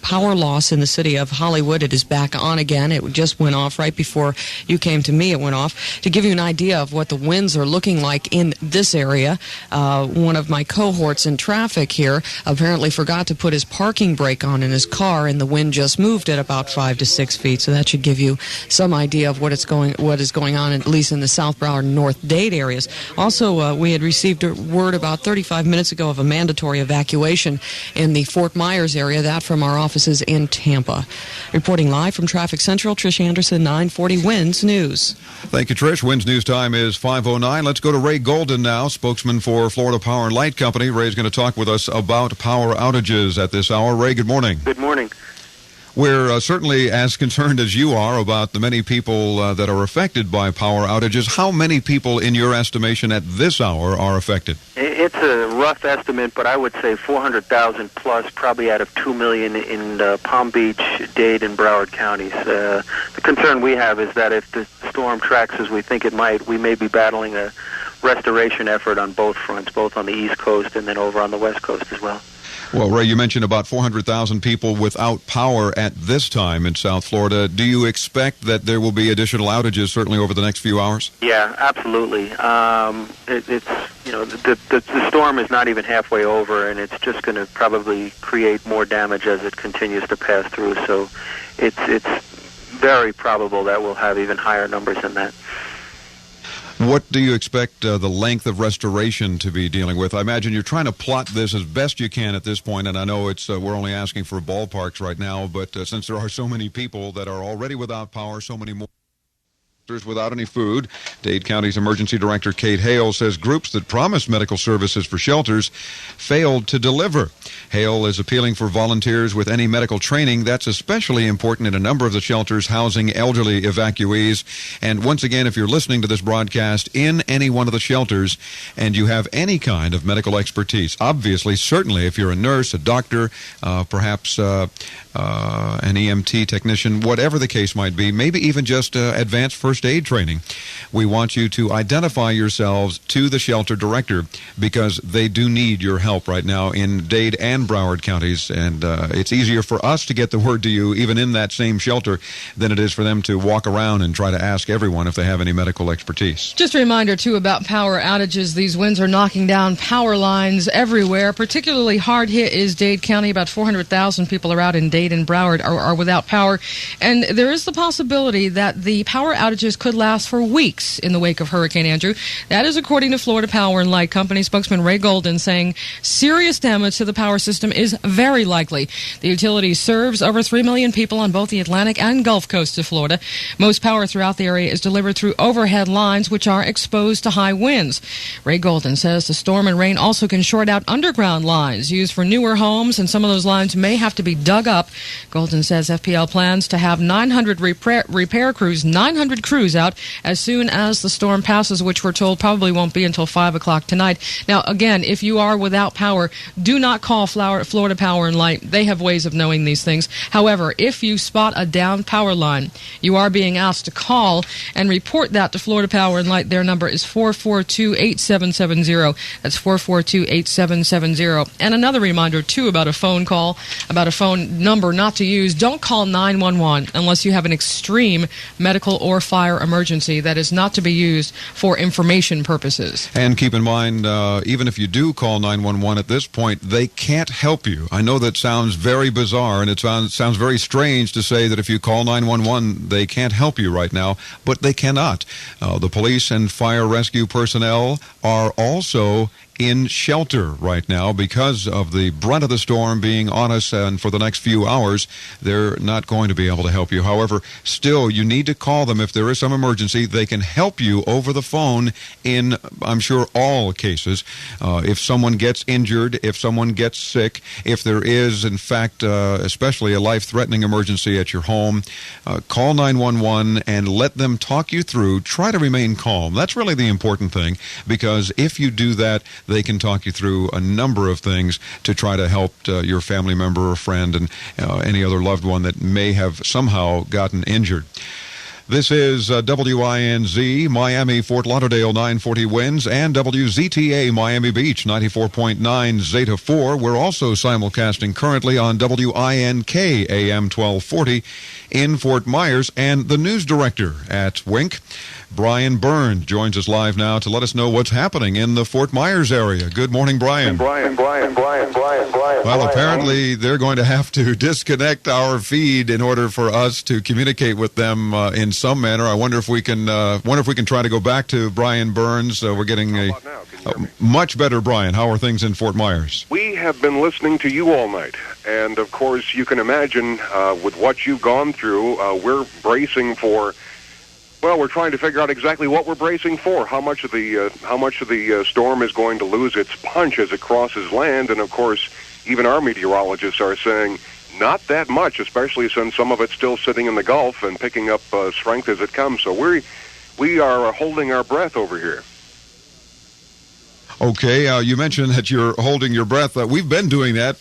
[SPEAKER 10] power loss in the city of Hollywood. It is back on again. It just went off right before you came to me. It went off. To give you an idea of what the winds are looking like in this area, one of my cohorts in traffic here apparently forgot to put his parking brake on in his car, and the wind just moved at about 5 to 6 feet. So that should give you some idea of what is going on, at least in the South Broward and North Dade areas. Also, we had received a word about 35 minutes ago of a mandatory evacuation in the Fort Meyers area, that from our offices in Tampa. Reporting live from Traffic Central, Trish Anderson, 940 WINZ News.
[SPEAKER 1] Thank you, Trish. WINZ News time is 5:09. Let's go to Ray Golden now, spokesman for Florida Power and Light Company. Ray's going to talk with us about power outages at this hour. Ray, good morning.
[SPEAKER 13] Good morning.
[SPEAKER 1] We're certainly as concerned as you are about the many people that are affected by power outages. How many people, in your estimation, at this hour are affected?
[SPEAKER 13] It's a rough estimate, but I would say 400,000 plus, probably out of 2 million in Palm Beach, Dade, and Broward counties. The concern we have is that if the storm tracks as we think it might, we may be battling a restoration effort on both fronts, both on the East Coast and then over on the West Coast as well.
[SPEAKER 1] Well, Ray, you mentioned about 400,000 people without power at this time in South Florida. Do you expect that there will be additional outages certainly over the next few hours?
[SPEAKER 13] Yeah, absolutely. The storm is not even halfway over, and it's just going to probably create more damage as it continues to pass through. So it's very probable that we'll have even higher numbers than that.
[SPEAKER 1] What do you expect the length of restoration to be dealing with? I imagine you're trying to plot this as best you can at this point, and I know we're only asking for ballparks right now, but since there are so many people that are already without power, so many more without any food, Dade County's Emergency Director Kate Hale says groups that promised medical services for shelters failed to deliver. Hale is appealing for volunteers with any medical training. That's especially important in a number of the shelters housing elderly evacuees. And once again, if you're listening to this broadcast in any one of the shelters and you have any kind of medical expertise, obviously, certainly if you're a nurse, a doctor, perhaps an EMT technician, whatever the case might be, maybe even just advanced first aid training, we want you to identify yourselves to the shelter director because they do need your help right now in Dade and Broward counties, and it's easier for us to get the word to you even in that same shelter than it is for them to walk around and try to ask everyone if they have any medical expertise.
[SPEAKER 4] Just a reminder, too, about power outages. These winds are knocking down power lines everywhere. Particularly hard hit is Dade County. About 400,000 people are out in Dade and Broward are without power, and there is the possibility that the power outages could last for weeks in the wake of Hurricane Andrew. That is according to Florida Power and Light Company spokesman Ray Golden, saying serious damage to the power system is very likely. The utility serves over 3 million people on both the Atlantic and Gulf coasts of Florida. Most power throughout the area is delivered through overhead lines, which are exposed to high winds. Ray Golden says the storm and rain also can short out underground lines used for newer homes, and some of those lines may have to be dug up. Golden says FPL plans to have 900 repair crews, 900 crews out as soon as the storm passes, which we're told probably won't be until 5 o'clock tonight. Now, again, if you are without power, do not call Florida Power and Light. They have ways of knowing these things. However, if you spot a down power line, you are being asked to call and report that to Florida Power and Light. Their number is 442-8770. That's 442-8770. And another reminder, too, about a phone call, about a phone number not to use. Don't call 911 unless you have an extreme medical or fire emergency that is not to be used for information purposes.
[SPEAKER 1] And keep in mind, even if you do call 911 at this point, they can't help you. I know that sounds very bizarre, and it sounds very strange to say that if you call 911, they can't help you right now, but they cannot. The police and fire rescue personnel are also in shelter right now because of the brunt of the storm being on us, and for the next few hours, they're not going to be able to help you. However, still, you need to call them if there is some emergency. They can help you over the phone in, I'm sure, all cases. If someone gets injured, if someone gets sick, if there is, in fact, especially a life-threatening emergency at your home, call 911 and let them talk you through. Try to remain calm. That's really the important thing, because if you do that, they can talk you through a number of things to try to help your family member or friend and any other loved one that may have somehow gotten injured. This is WINZ, Miami, Fort Lauderdale, 940 WINZ, and WZTA, Miami Beach, 94.9 Zeta 4. We're also simulcasting currently on WINK, AM 1240, in Fort Myers, and the news director at WINK, Brian Byrne, joins us live now to let us know what's happening in the Fort Myers area. Good morning, Brian.
[SPEAKER 14] Brian.
[SPEAKER 1] Well, apparently they're going to have to disconnect our feed in order for us to communicate with them in some manner. I wonder if we can try to go back to Brian Burns. We're getting a much better. Brian, how are things in Fort Myers?
[SPEAKER 14] We have been listening to you all night, and of course you can imagine with what you've gone through, we're bracing for. Well, we're trying to figure out exactly what we're bracing for. How much of the storm is going to lose its punch as it crosses land, and of course, even our meteorologists are saying not that much, especially since some of it's still sitting in the Gulf and picking up strength as it comes. So we are holding our breath over here.
[SPEAKER 1] Okay, you mentioned that you're holding your breath. We've been doing that.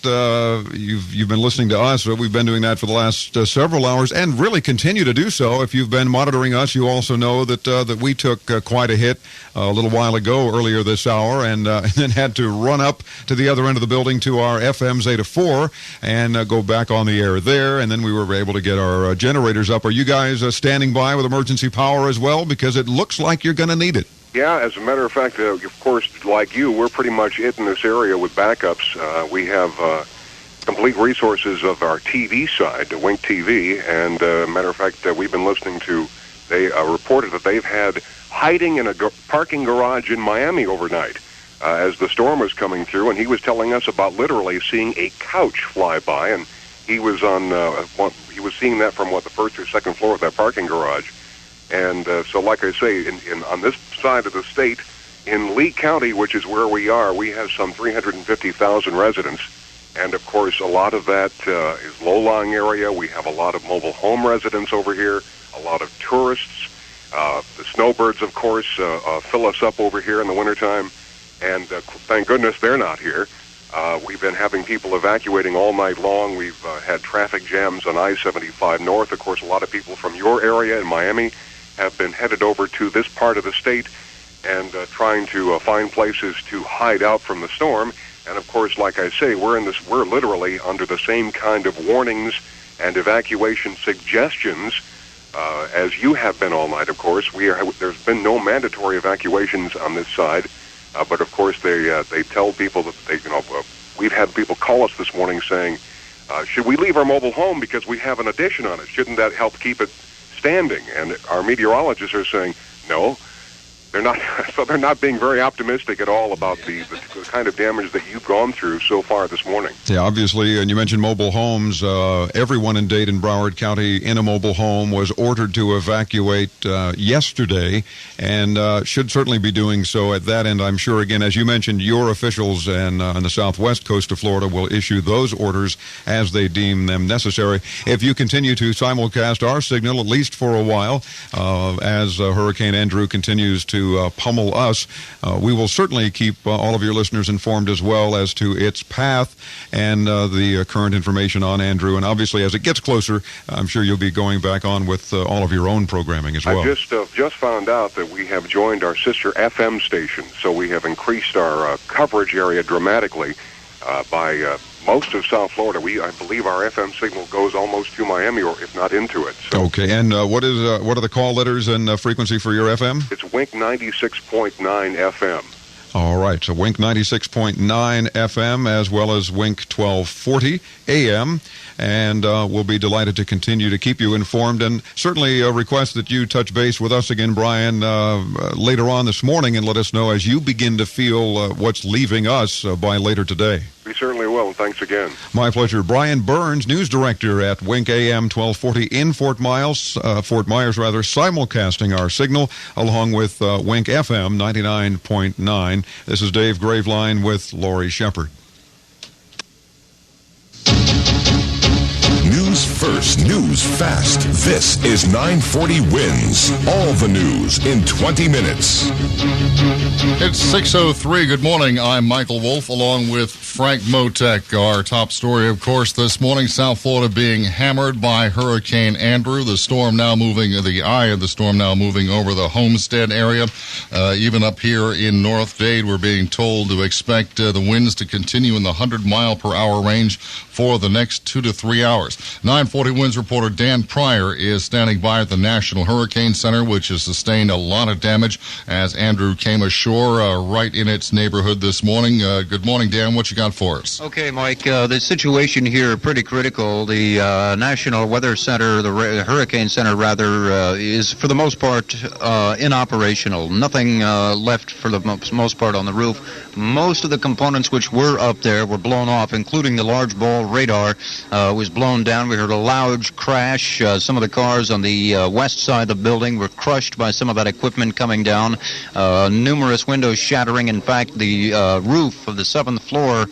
[SPEAKER 1] You've been listening to us. We've been doing that for the last several hours, and really continue to do so. If you've been monitoring us, you also know that we took quite a hit a little while ago, earlier this hour, and then had to run up to the other end of the building to our FM Zeta 4 and go back on the air there, and then we were able to get our generators up. Are you guys standing by with emergency power as well? Because it looks like you're going to need it.
[SPEAKER 14] Yeah, as a matter of fact, of course, like you, we're pretty much it in this area with backups. We have complete resources of our TV side, the Wink TV, and matter of fact, we've been listening to, they reported that they've had hiding in a parking garage in Miami overnight as the storm was coming through, and he was telling us about literally seeing a couch fly by, and he was he was seeing that from, the first or second floor of that parking garage. And so, like I say, on this side of the state, in Lee County, which is where we are, we have some 350,000 residents. And, of course, a lot of that is low-lying area. We have a lot of mobile home residents over here, a lot of tourists. The snowbirds, of course, fill us up over here in the wintertime. And thank goodness they're not here. We've been having people evacuating all night long. We've had traffic jams on I-75 North. Of course, a lot of people from your area in Miami have been headed over to this part of the state and trying to find places to hide out from the storm. And of course, like I say, we're literally under the same kind of warnings and evacuation suggestions as you have been all night. Of course, there's been no mandatory evacuations on this side, but of course they tell people that we've had people call us this morning saying, should we leave our mobile home because we have an addition on it? Shouldn't that help keep it standing? And our meteorologists are saying no, they're not. So they're not being very optimistic at all about the kind of damage that you've gone through so far this morning.
[SPEAKER 1] Yeah, obviously, and you mentioned mobile homes. Everyone in Dade and Broward County in a mobile home was ordered to evacuate yesterday, and should certainly be doing so at that end. I'm sure, again, as you mentioned, your officials and on the southwest coast of Florida will issue those orders as they deem them necessary. If you continue to simulcast our signal, at least for a while, as Hurricane Andrew continues to pummel us, we will certainly keep all of your listeners informed as well as to its path and the current information on Andrew. And obviously, as it gets closer, I'm sure you'll be going back on with all of your own programming as well.
[SPEAKER 14] I just found out that we have joined our sister FM station, so we have increased our coverage area dramatically by most of South Florida. I believe our FM signal goes almost to Miami, or if not into it. So.
[SPEAKER 1] Okay, and what are the call letters and frequency for your FM?
[SPEAKER 14] It's Wink 96.9 FM.
[SPEAKER 1] All right, so Wink 96.9 FM as well as Wink 1240 AM, and we'll be delighted to continue to keep you informed, and certainly request that you touch base with us again, Brian, later on this morning, and let us know as you begin to feel what's leaving us by later today.
[SPEAKER 14] We certainly will. Thanks again.
[SPEAKER 1] My pleasure. Brian Burns, news director at Wink AM 1240 in Fort Myers, simulcasting our signal along with Wink FM 99.9. This is Dave Graveline with Lori Shepard.
[SPEAKER 11] News first, news fast. This is 940 WINZ. All the news in 20 minutes.
[SPEAKER 15] It's 6:03. Good morning. I'm Michael Woulfe along with Frank Mottek. Our top story, of course, this morning, South Florida being hammered by Hurricane Andrew. The eye of the storm now moving over the Homestead area. Even up here in North Dade, we're being told to expect the winds to continue in the 100-mile-per-hour range for the next 2 to 3 hours. 940 WINZ reporter Dan Pryor is standing by at the National Hurricane Center, which has sustained a lot of damage as Andrew came ashore right in its neighborhood this morning. Good morning, Dan. What you got for us?
[SPEAKER 7] Okay, Mike. The situation here pretty critical. The National Weather Center, the Hurricane Center, rather, is for the most part inoperational. Nothing left for the most part on the roof. Most of the components which were up there were blown off, including the large ball radar was blown down. We heard a loud crash. Some of the cars on the west side of the building were crushed by some of that equipment coming down. Numerous windows shattering. In fact, the roof of the 7th floor,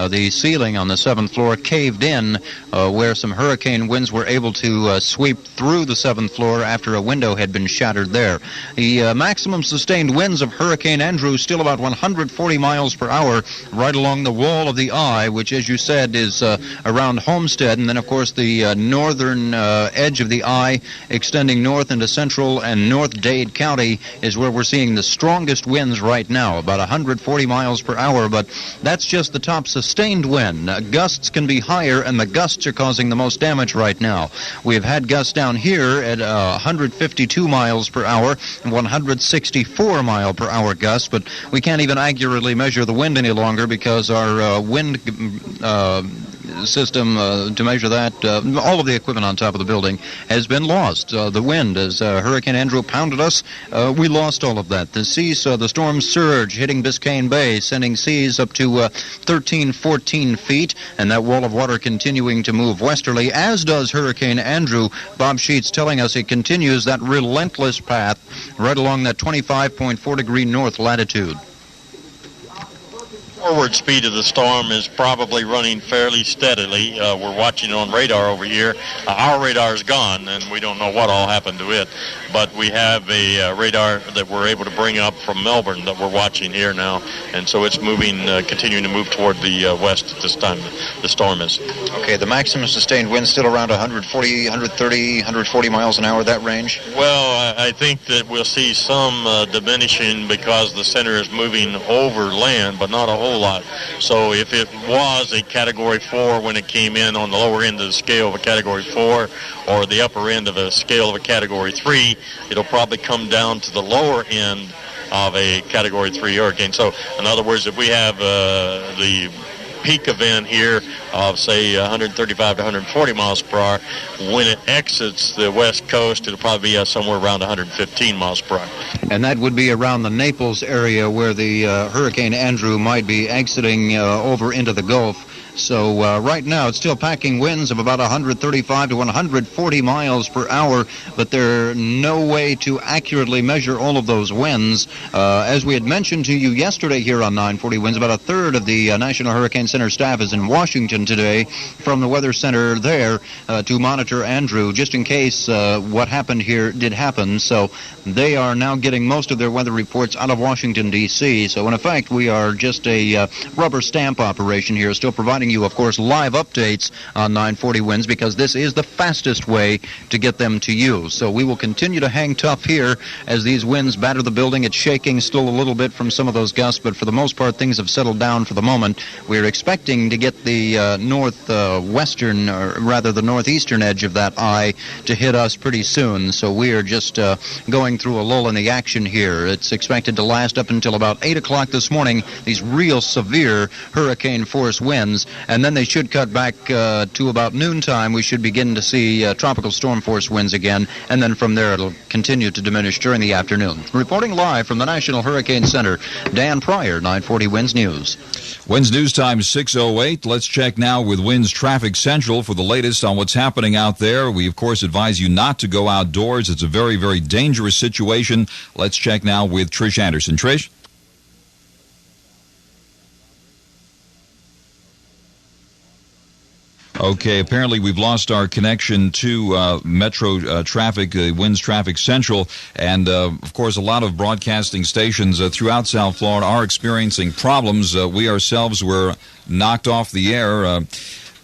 [SPEAKER 7] the ceiling on the 7th floor caved in where some hurricane winds were able to sweep through the 7th floor after a window had been shattered there. The maximum sustained winds of Hurricane Andrew still about 140 miles per hour right along the wall of the eye, which, as you said, is around Homestead. And then, of course, the northern edge of the eye extending north into central and north Dade County is where we're seeing the strongest winds right now, about 140 miles per hour. But that's just the top sustained wind. Gusts can be higher, and the gusts are causing the most damage right now. We've had gusts down here at 152 miles per hour and 164 mile per hour gusts, but we can't even accurately measure the wind any longer because our wind system to measure that, all of the equipment on top of the building has been lost. The wind, as Hurricane Andrew pounded us, we lost all of that. The seas, the storm surge hitting Biscayne Bay, sending seas up to 13, 14 feet, and that wall of water continuing to move westerly, as does Hurricane Andrew. Bob Sheets telling us it continues that relentless path right along that 25.4 degree north latitude.
[SPEAKER 8] Forward speed of the storm is probably running fairly steadily. We're watching it on radar over here. Our radar is gone, and we don't know what all happened to it. But we have a radar that we're able to bring up from Melbourne that we're watching here now. And so it's moving, continuing to move toward the west at this time, the storm is.
[SPEAKER 7] Okay, the maximum sustained wind still around 140, 130, 140 miles an hour, that range?
[SPEAKER 8] Well, I think that we'll see some diminishing because the center is moving over land, but not a whole lot. So if it was a Category 4 when it came in on the lower end of the scale of a Category 4 or the upper end of a scale of a Category 3, it'll probably come down to the lower end of a Category 3 hurricane. So in other words, if we have the peak event here of, say, 135 to 140 miles per hour, when it exits the west coast, it'll probably be somewhere around 115 miles per hour.
[SPEAKER 7] And that would be around the Naples area where the Hurricane Andrew might be exiting over into the Gulf. So right now it's still packing winds of about 135 to 140 miles per hour, but there's no way to accurately measure all of those winds. As we had mentioned to you yesterday here on 940 WINZ, about a third of the National Hurricane Center staff is in Washington today from the Weather Center there to monitor Andrew, just in case what happened here did happen. So they are now getting most of their weather reports out of Washington, D.C. So in effect, we are just a rubber stamp operation here, still providing you, of course, live updates on 940 WINZ because this is the fastest way to get them to you. So we will continue to hang tough here as these winds batter the building. It's shaking still a little bit from some of those gusts, but for the most part, things have settled down for the moment. We're expecting to get the northwestern, or rather the northeastern edge of that eye to hit us pretty soon. So we are just going through a lull in the action here. It's expected to last up until about 8 o'clock this morning, these real severe hurricane force winds, and then they should cut back to about noontime. We should begin to see tropical storm force winds again, and then from there it'll continue to diminish during the afternoon. Reporting live from the National Hurricane Center, Dan Pryor, 940 WINZ News.
[SPEAKER 16] WINZ News Time 6:08. Let's check now with WINZ Traffic Central for the latest on what's happening out there. We, of course, advise you not to go outdoors. It's a very, very dangerous situation. Let's check now with Trish Anderson. Trish? Okay, apparently we've lost our connection to Metro Traffic, WINZ Traffic Central, and of course a lot of broadcasting stations throughout South Florida are experiencing problems. We ourselves were knocked off the air,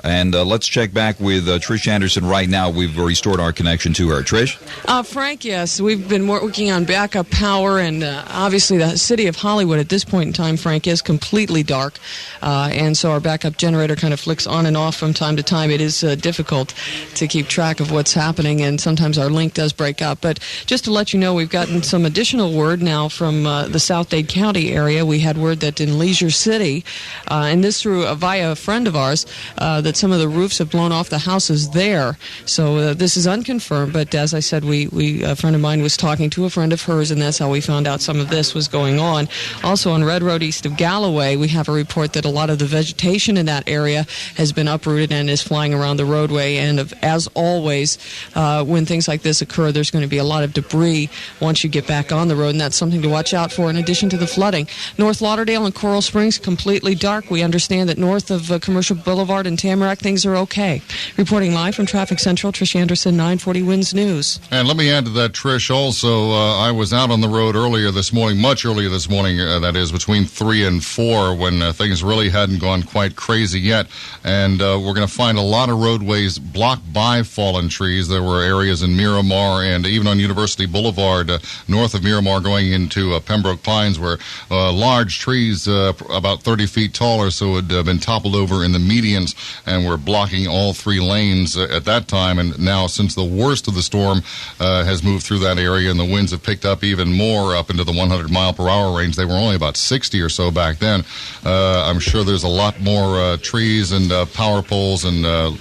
[SPEAKER 16] and let's check back with Trish Anderson right now. We've restored our connection to her. Trish?
[SPEAKER 10] Frank, yes. We've been working on backup power, and obviously the city of Hollywood at this point in time, Frank, is completely dark. And so our backup generator kind of flicks on and off from time to time. It is difficult to keep track of what's happening, and sometimes our link does break up. But just to let you know, we've gotten some additional word now from the South Dade County area. We had word that in Leisure City, and this through via a friend of ours, that some of the roofs have blown off the houses there. So this is unconfirmed, but as I said, a friend of mine was talking to a friend of hers, and that's how we found out some of this was going on. Also on Red Road east of Galloway, we have a report that a lot of the vegetation in that area has been uprooted and is flying around the roadway. And as always, when things like this occur, there's going to be a lot of debris once you get back on the road, and that's something to watch out for in addition to the flooding. North Lauderdale and Coral Springs, completely dark. We understand that north of Commercial Boulevard and Tamarack, things are okay. Reporting live from Traffic Central, Trish Anderson, 940 WINZ News.
[SPEAKER 15] And let me add to that, Trish, also, I was out on the road earlier this morning, much earlier this morning, that is, between 3 and 4, when things really hadn't gone quite crazy yet. And we're going to find a lot of roadways blocked by fallen trees. There were areas in Miramar and even on University Boulevard, north of Miramar, going into Pembroke Pines, where large trees, about 30 feet tall or so, had been toppled over in the medians and were blocking all 3 lanes at that time. And now, since the worst of the storm has moved through that area and the winds have picked up even more up into the 100-mile-per-hour range, they were only about 60 or so back then. I'm sure there's a lot more trees and power poles and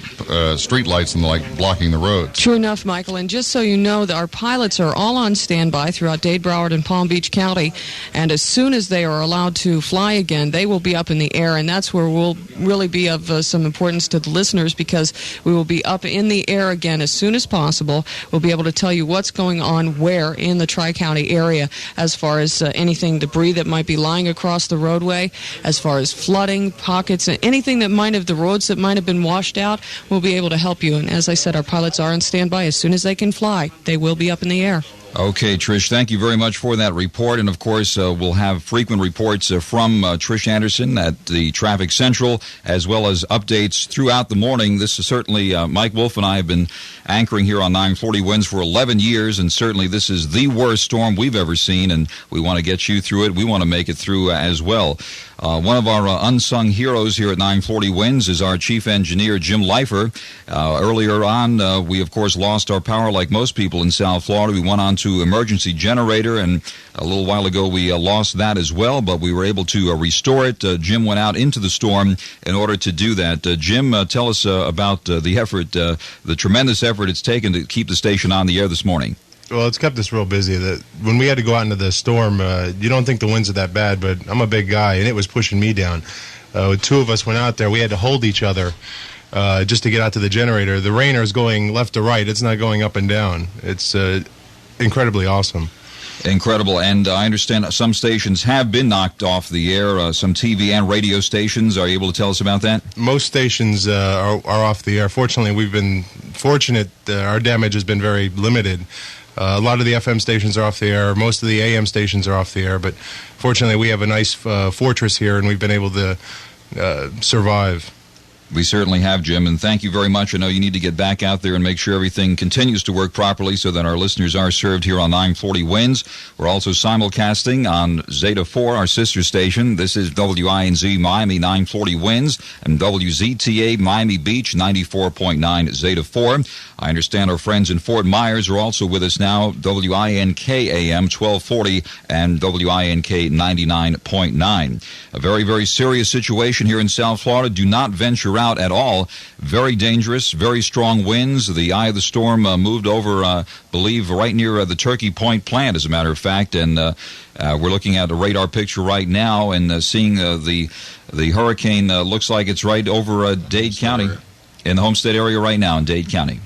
[SPEAKER 15] street lights and the like blocking the roads.
[SPEAKER 10] True enough, Michael. And just so you know, that our pilots are all on standby throughout Dade, Broward, and Palm Beach County. And as soon as they are allowed to fly again, they will be up in the air. And that's where we'll really be of some importance to the listeners, because we will be up in the air again as soon as possible. We'll be able to tell you what's going on where in the Tri-County area, as far as anything, debris that might be lying across the roadway, as far as flooding, pockets, anything that might have, the roads that might have been washed out. We'll be able to help you. And as I said, our pilots are on standby. As soon as they can fly, they will be up in the air.
[SPEAKER 16] Okay, Trish, thank you very much for that report. And, of course, we'll have frequent reports from Trish Anderson at the Traffic Central, as well as updates throughout the morning. This is certainly, Mike Woulfe and I have been anchoring here on 940 WINZ for 11 years, and certainly this is the worst storm we've ever seen, and we want to get you through it. We want to make it through as well. One of our unsung heroes here at 940 WINZ is our chief engineer, Jim Leifer. Earlier on, we, of course, lost our power like most people in South Florida. We went on to emergency generator, and a little while ago we lost that as well, but we were able to restore it. Jim went out into the storm in order to do that. Jim, tell us about the effort, the tremendous effort it's taken to keep the station on the air this morning.
[SPEAKER 17] Well, it's kept us real busy. When we had to go out into the storm, you don't think the winds are that bad, but I'm a big guy, and it was pushing me down. 2 of us went out there. We had to hold each other just to get out to the generator. The rainer is going left to right. It's not going up and down. It's incredibly awesome.
[SPEAKER 16] Incredible. And I understand some stations have been knocked off the air, some TV and radio stations. Are you able to tell us about that?
[SPEAKER 17] Most stations are off the air. Fortunately, we've been fortunate. Our damage has been very limited. A lot of the FM stations are off the air. Most of the AM stations are off the air. But fortunately, we have a nice fortress here, and we've been able to survive.
[SPEAKER 16] We certainly have, Jim, and thank you very much. I know you need to get back out there and make sure everything continues to work properly so that our listeners are served here on 940 WINZ. We're also simulcasting on Zeta 4, our sister station. This is WINZ Miami 940 WINZ and WZTA Miami Beach 94.9 Zeta 4. I understand our friends in Fort Myers are also with us now, WINK AM 1240 and WINK 99.9. A very, very serious situation here in South Florida. Do not venture out at all. Very dangerous, very strong winds. The eye of the storm moved over, believe, right near the Turkey Point plant, as a matter of fact, and we're looking at a radar picture right now and seeing the hurricane looks like it's right over Dade County, in the Homestead area right now in Dade County.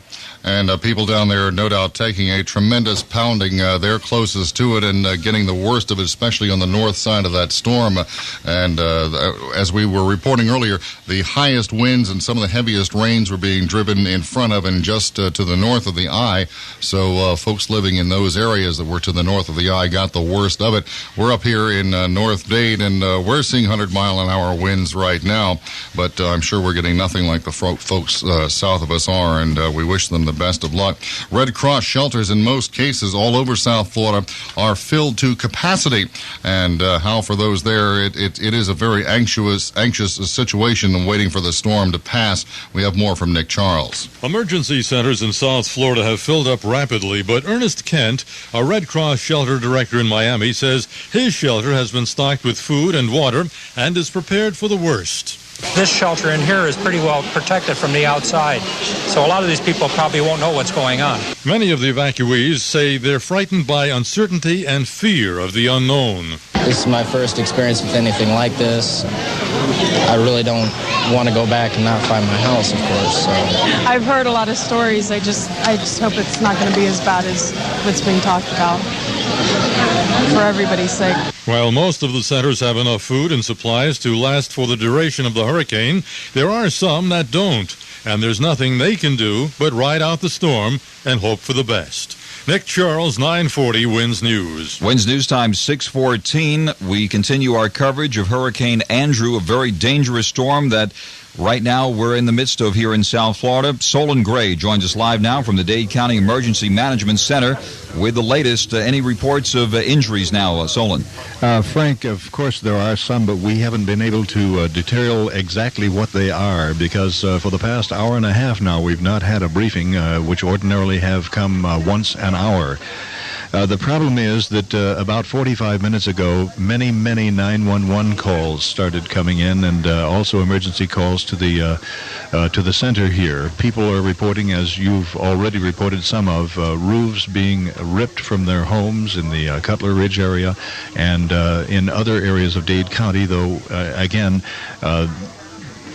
[SPEAKER 15] And people down there, no doubt, taking a tremendous pounding. They're closest to it and getting the worst of it, especially on the north side of that storm. And as we were reporting earlier, the highest winds and some of the heaviest rains were being driven in front of and just to the north of the eye. So folks living in those areas that were to the north of the eye got the worst of it. We're up here in North Dade, and we're seeing 100-mile-an-hour winds right now. But I'm sure we're getting nothing like the folks south of us are, and we wish them the best of luck. Red Cross shelters in most cases all over South Florida are filled to capacity, and how for those there, it is a very anxious situation and waiting for the storm to pass. We have more from Nick Charles.
[SPEAKER 18] Emergency centers in South Florida have filled up rapidly, but Ernest Kent, a Red Cross shelter director in Miami, says his shelter has been stocked with food and water and is prepared for the worst.
[SPEAKER 19] This shelter in here is pretty well protected from the outside, so a lot of these people probably won't know what's going on.
[SPEAKER 18] Many of the evacuees say they're frightened by uncertainty and fear of the unknown.
[SPEAKER 20] This is my first experience with anything like this. I really don't want to go back and not find my house, of course. So.
[SPEAKER 21] I've heard a lot of stories. I just hope it's not going to be as bad as what's being talked about, for everybody's sake.
[SPEAKER 18] While most of the centers have enough food and supplies to last for the duration of the hurricane, there are some that don't, and there's nothing they can do but ride out the storm and hope for the best. Nick Charles, 940 WINZ News.
[SPEAKER 16] WINZ News Time 6:14. We continue our coverage of Hurricane Andrew, a very dangerous storm that right now we're in the midst of here in South Florida. Solan Grey joins us live now from the Dade County Emergency Management Center with the latest. Any reports of injuries now, Solan?
[SPEAKER 3] Frank, of course there are some, but we haven't been able to detail exactly what they are because for the past hour and a half now we've not had a briefing, which ordinarily have come once an hour. The problem is that about 45 minutes ago, many 911 calls started coming in, and also emergency calls to the center here. People are reporting, as you've already reported some of, roofs being ripped from their homes in the Cutler Ridge area and in other areas of Dade County, though, again,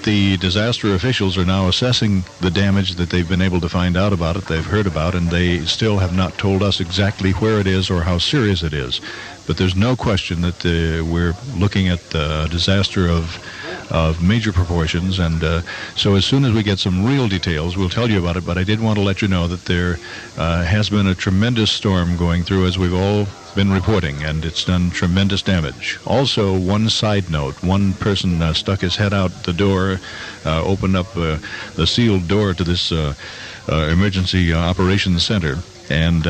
[SPEAKER 3] the disaster officials are now assessing the damage that they've been able to find out about it, they've heard about, and they still have not told us exactly where it is or how serious it is. But there's no question that we're looking at a disaster of major proportions, and so as soon as we get some real details, we'll tell you about it. But I did want to let you know that there has been a tremendous storm going through, as we've all been reporting, and it's done tremendous damage. Also, one side note, one person stuck his head out the door, opened up the sealed door to this emergency operations center, and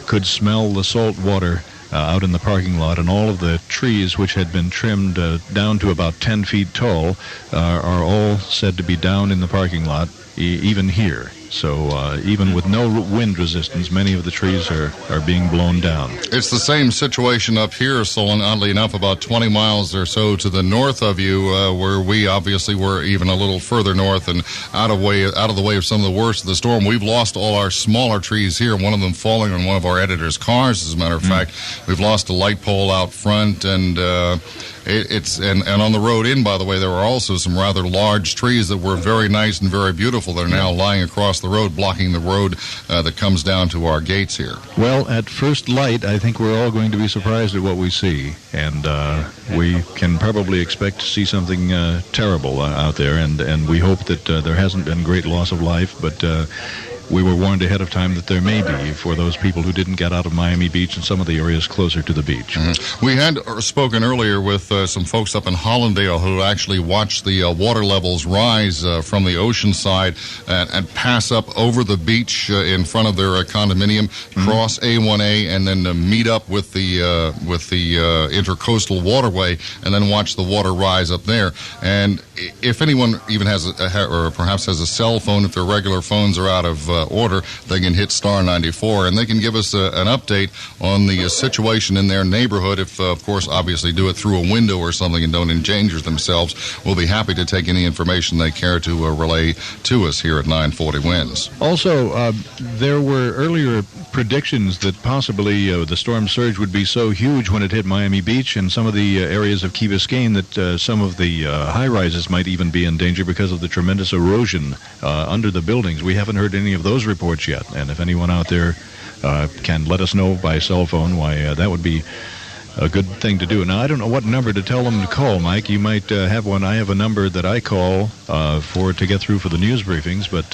[SPEAKER 3] could smell the salt water out in the parking lot, and all of the trees, which had been trimmed down to about 10 feet tall, are all said to be down in the parking lot, even here. So even with no wind resistance, many of the trees are being blown down.
[SPEAKER 15] It's the same situation up here, Solan, oddly enough, about 20 miles or so to the north of you, where we obviously were even a little further north and out of the way of some of the worst of the storm. We've lost all our smaller trees here, one of them falling on one of our editor's cars, as a matter of fact. We've lost a light pole out front, and and on the road in, by the way, there were also some rather large trees that were very nice and very beautiful that are now lying across the road, blocking the road that comes down to our gates here.
[SPEAKER 3] Well, at first light, I think we're all going to be surprised at what we see, and we can probably expect to see something terrible out there, and we hope that there hasn't been great loss of life, but we were warned ahead of time that there may be for those people who didn't get out of Miami Beach and some of the areas closer to the beach.
[SPEAKER 15] Mm-hmm. We had spoken earlier with some folks up in Hollandale who actually watched the water levels rise from the ocean side and pass up over the beach in front of their condominium, cross A1A, and then meet up with the intercoastal waterway, and then watch the water rise up there. And if anyone even has or perhaps has a cell phone, if their regular phones are out of order, they can hit star 94, and they can give us an update on the situation in their neighborhood. If, of course, obviously do it through a window or something and don't endanger themselves, we'll be happy to take any information they care to relay to us here at 940 WINZ.
[SPEAKER 3] Also, there were earlier predictions that possibly the storm surge would be so huge when it hit Miami Beach and some of the areas of Key Biscayne that some of the high-rises might even be in danger because of the tremendous erosion under the buildings. We haven't heard any of those reports yet, and if anyone out there can let us know by cell phone, why that would be a good thing to do. Now, I don't know what number to tell them to call, Mike. You might have one. I have a number that I call to get through for the news briefings, but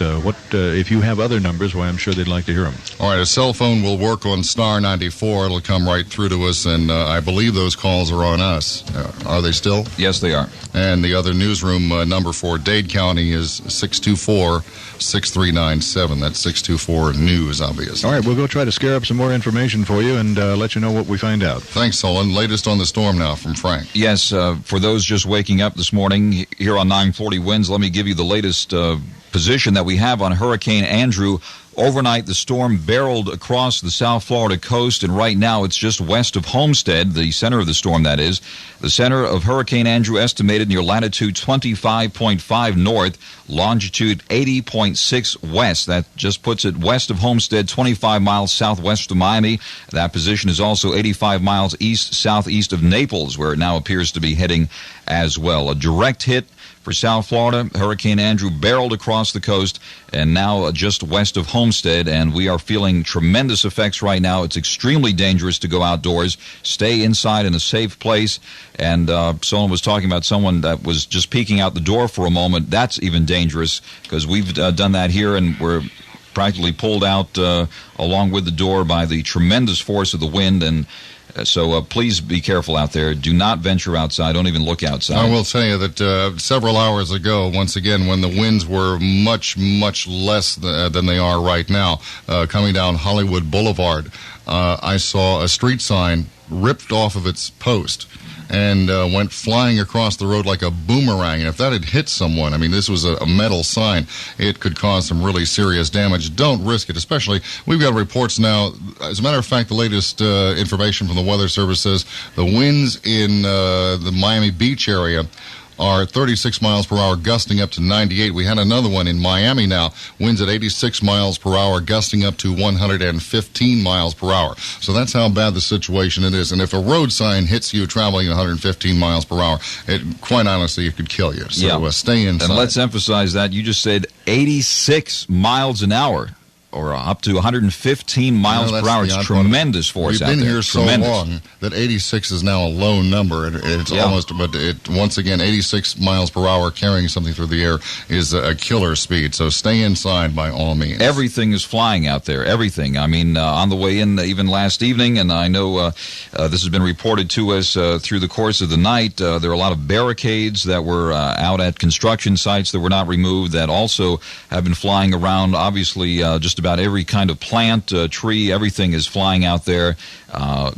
[SPEAKER 3] if you have other numbers, why, I'm sure they'd like to hear them.
[SPEAKER 15] All right, a cell phone will work on star 94. It'll come right through to us, and I believe those calls are on us. Are they still?
[SPEAKER 16] Yes, they are.
[SPEAKER 15] And the other newsroom number for Dade County is 624-6397. That's 624 News, obviously.
[SPEAKER 3] All right, we'll go try to scare up some more information for you and let you know what we find out.
[SPEAKER 15] Thanks, Solan. Latest on the storm now from Frank.
[SPEAKER 16] Yes, for those just waking up this morning here on 940 WINZ, let me give you the latest position that we have on Hurricane Andrew. Overnight, the storm barreled across the South Florida coast, and right now it's just west of Homestead, the center of the storm, that is. The center of Hurricane Andrew estimated near latitude 25.5 north, longitude 80.6 west. That just puts it west of Homestead, 25 miles southwest of Miami. That position is also 85 miles east-southeast of Naples, where it now appears to be heading as well. A direct hit for South Florida. Hurricane Andrew barreled across the coast and now just west of Homestead, and we are feeling tremendous effects right now. It's extremely dangerous to go outdoors. Stay inside in a safe place. And someone was talking about someone that was just peeking out the door for a moment. That's even dangerous because we've done that here, and we're practically pulled out along with the door by the tremendous force of the wind. And so please be careful out there. Do not venture outside. Don't even look outside.
[SPEAKER 15] I will tell you that several hours ago, once again, when the winds were much, much less than they are right now, coming down Hollywood Boulevard, I saw a street sign ripped off of its post and went flying across the road like a boomerang. And if that had hit someone, I mean, this was a metal sign, it could cause some really serious damage. Don't risk it, especially, we've got reports now. As a matter of fact, the latest information from the Weather Service says the winds in the Miami Beach area are 36 miles per hour, gusting up to 98. We had another one in Miami now, winds at 86 miles per hour, gusting up to 115 miles per hour. So that's how bad the situation it is. And if a road sign hits you traveling at 115 miles per hour, quite honestly, it could kill you. So stay inside.
[SPEAKER 16] And let's emphasize that. You just said 86 miles an hour. Or up to 115 miles per hour. It's tremendous force out there.
[SPEAKER 15] We've been here so long that 86 is now a low number. It's almost, but once again, 86 miles per hour carrying something through the air is a killer speed. So stay inside by all means.
[SPEAKER 16] Everything is flying out there. Everything. I mean, on the way in, even last evening, and I know this has been reported to us through the course of the night. There are a lot of barricades that were out at construction sites that were not removed that also have been flying around. Obviously, just about every kind of plant, tree, everything is flying out there.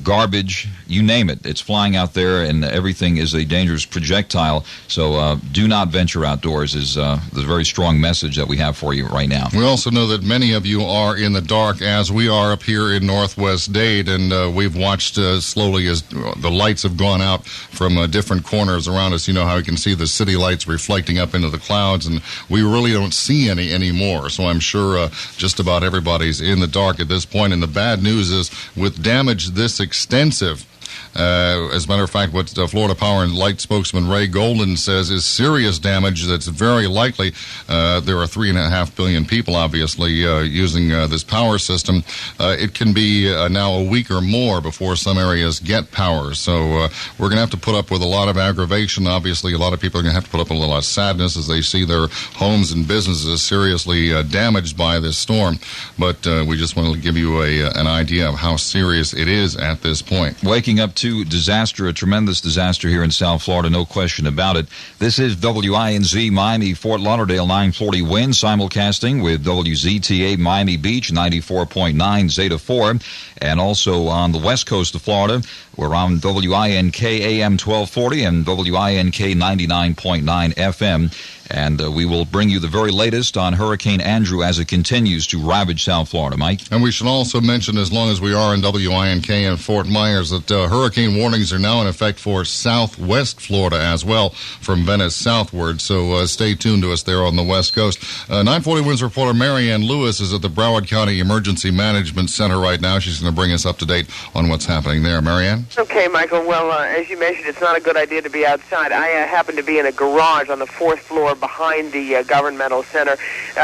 [SPEAKER 16] Garbage, you name it, it's flying out there, and everything is a dangerous projectile. So do not venture outdoors is the very strong message that we have for you right now.
[SPEAKER 15] We also know that many of you are in the dark, as we are up here in Northwest Dade, and we've watched slowly as the lights have gone out from different corners around us. You know how you can see the city lights reflecting up into the clouds, and we really don't see any anymore. So I'm sure just about everybody's in the dark at this point. And the bad news is, with damage this extensive, As a matter of fact, what Florida Power and Light spokesman Ray Golden says is serious damage that's very likely. There are 3.5 billion people, obviously, using this power system. It can be now a week or more before some areas get power. So we're going to have to put up with a lot of aggravation. Obviously, a lot of people are going to have to put up with a lot of sadness as they see their homes and businesses seriously damaged by this storm. But we just want to give you an idea of how serious it is at this point.
[SPEAKER 16] Waking up to disaster, a tremendous disaster here in South Florida, no question about it. This is WINZ Miami, Fort Lauderdale, 940 WINZ, simulcasting with WZTA Miami Beach, 94.9 Zeta 4, and also on the west coast of Florida, we're on WINK AM 1240 and WINK 99.9 FM. And we will bring you the very latest on Hurricane Andrew as it continues to ravage South Florida. Mike?
[SPEAKER 15] And we should also mention, as long as we are in WINK and Fort Myers, that hurricane warnings are now in effect for southwest Florida as well, from Venice southward. So stay tuned to us there on the west coast. 940 WINZ reporter Marianne Lewis is at the Broward County Emergency Management Center right now. She's going to bring us up to date on what's happening there. Marianne?
[SPEAKER 2] Okay, Michael. Well, as you mentioned, it's not a good idea to be outside. I happen to be in a garage on the 4th floor behind the governmental center,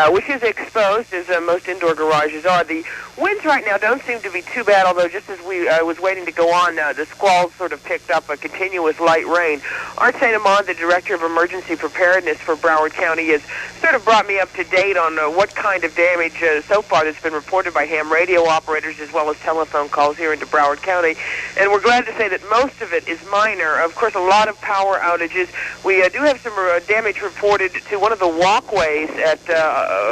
[SPEAKER 2] which is exposed, as most indoor garages are. The winds right now don't seem to be too bad, although just as I was waiting to go on, the squalls sort of picked up a continuous light rain. Art St. Amand, the Director of Emergency Preparedness for Broward County, has sort of brought me up to date on what kind of damage so far that's been reported by ham radio operators as well as telephone calls here into Broward County. And we're glad to say that most of it is minor. Of course, a lot of power outages. We do have some damage reported to one of the walkways at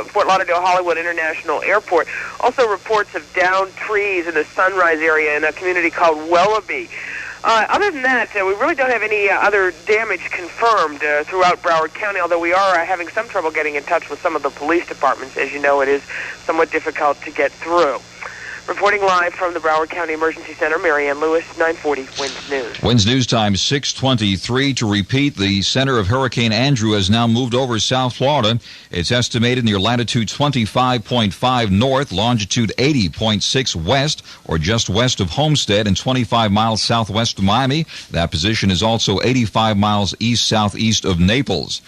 [SPEAKER 2] Fort Lauderdale Hollywood International Airport. Also reports of downed trees in the Sunrise area in a community called Wellaby. Other than that, we really don't have any other damage confirmed throughout Broward County, although we are having some trouble getting in touch with some of the police departments. As you know, it is somewhat difficult to get through. Reporting live from the Broward County Emergency Center, Marianne Lewis, 940 WINZ News.
[SPEAKER 16] WINZ News Time 6:23. To repeat, the center of Hurricane Andrew has now moved over South Florida. It's estimated near latitude 25.5 north, longitude 80.6 west, or just west of Homestead, and 25 miles southwest of Miami. That position is also 85 miles east-southeast of Naples.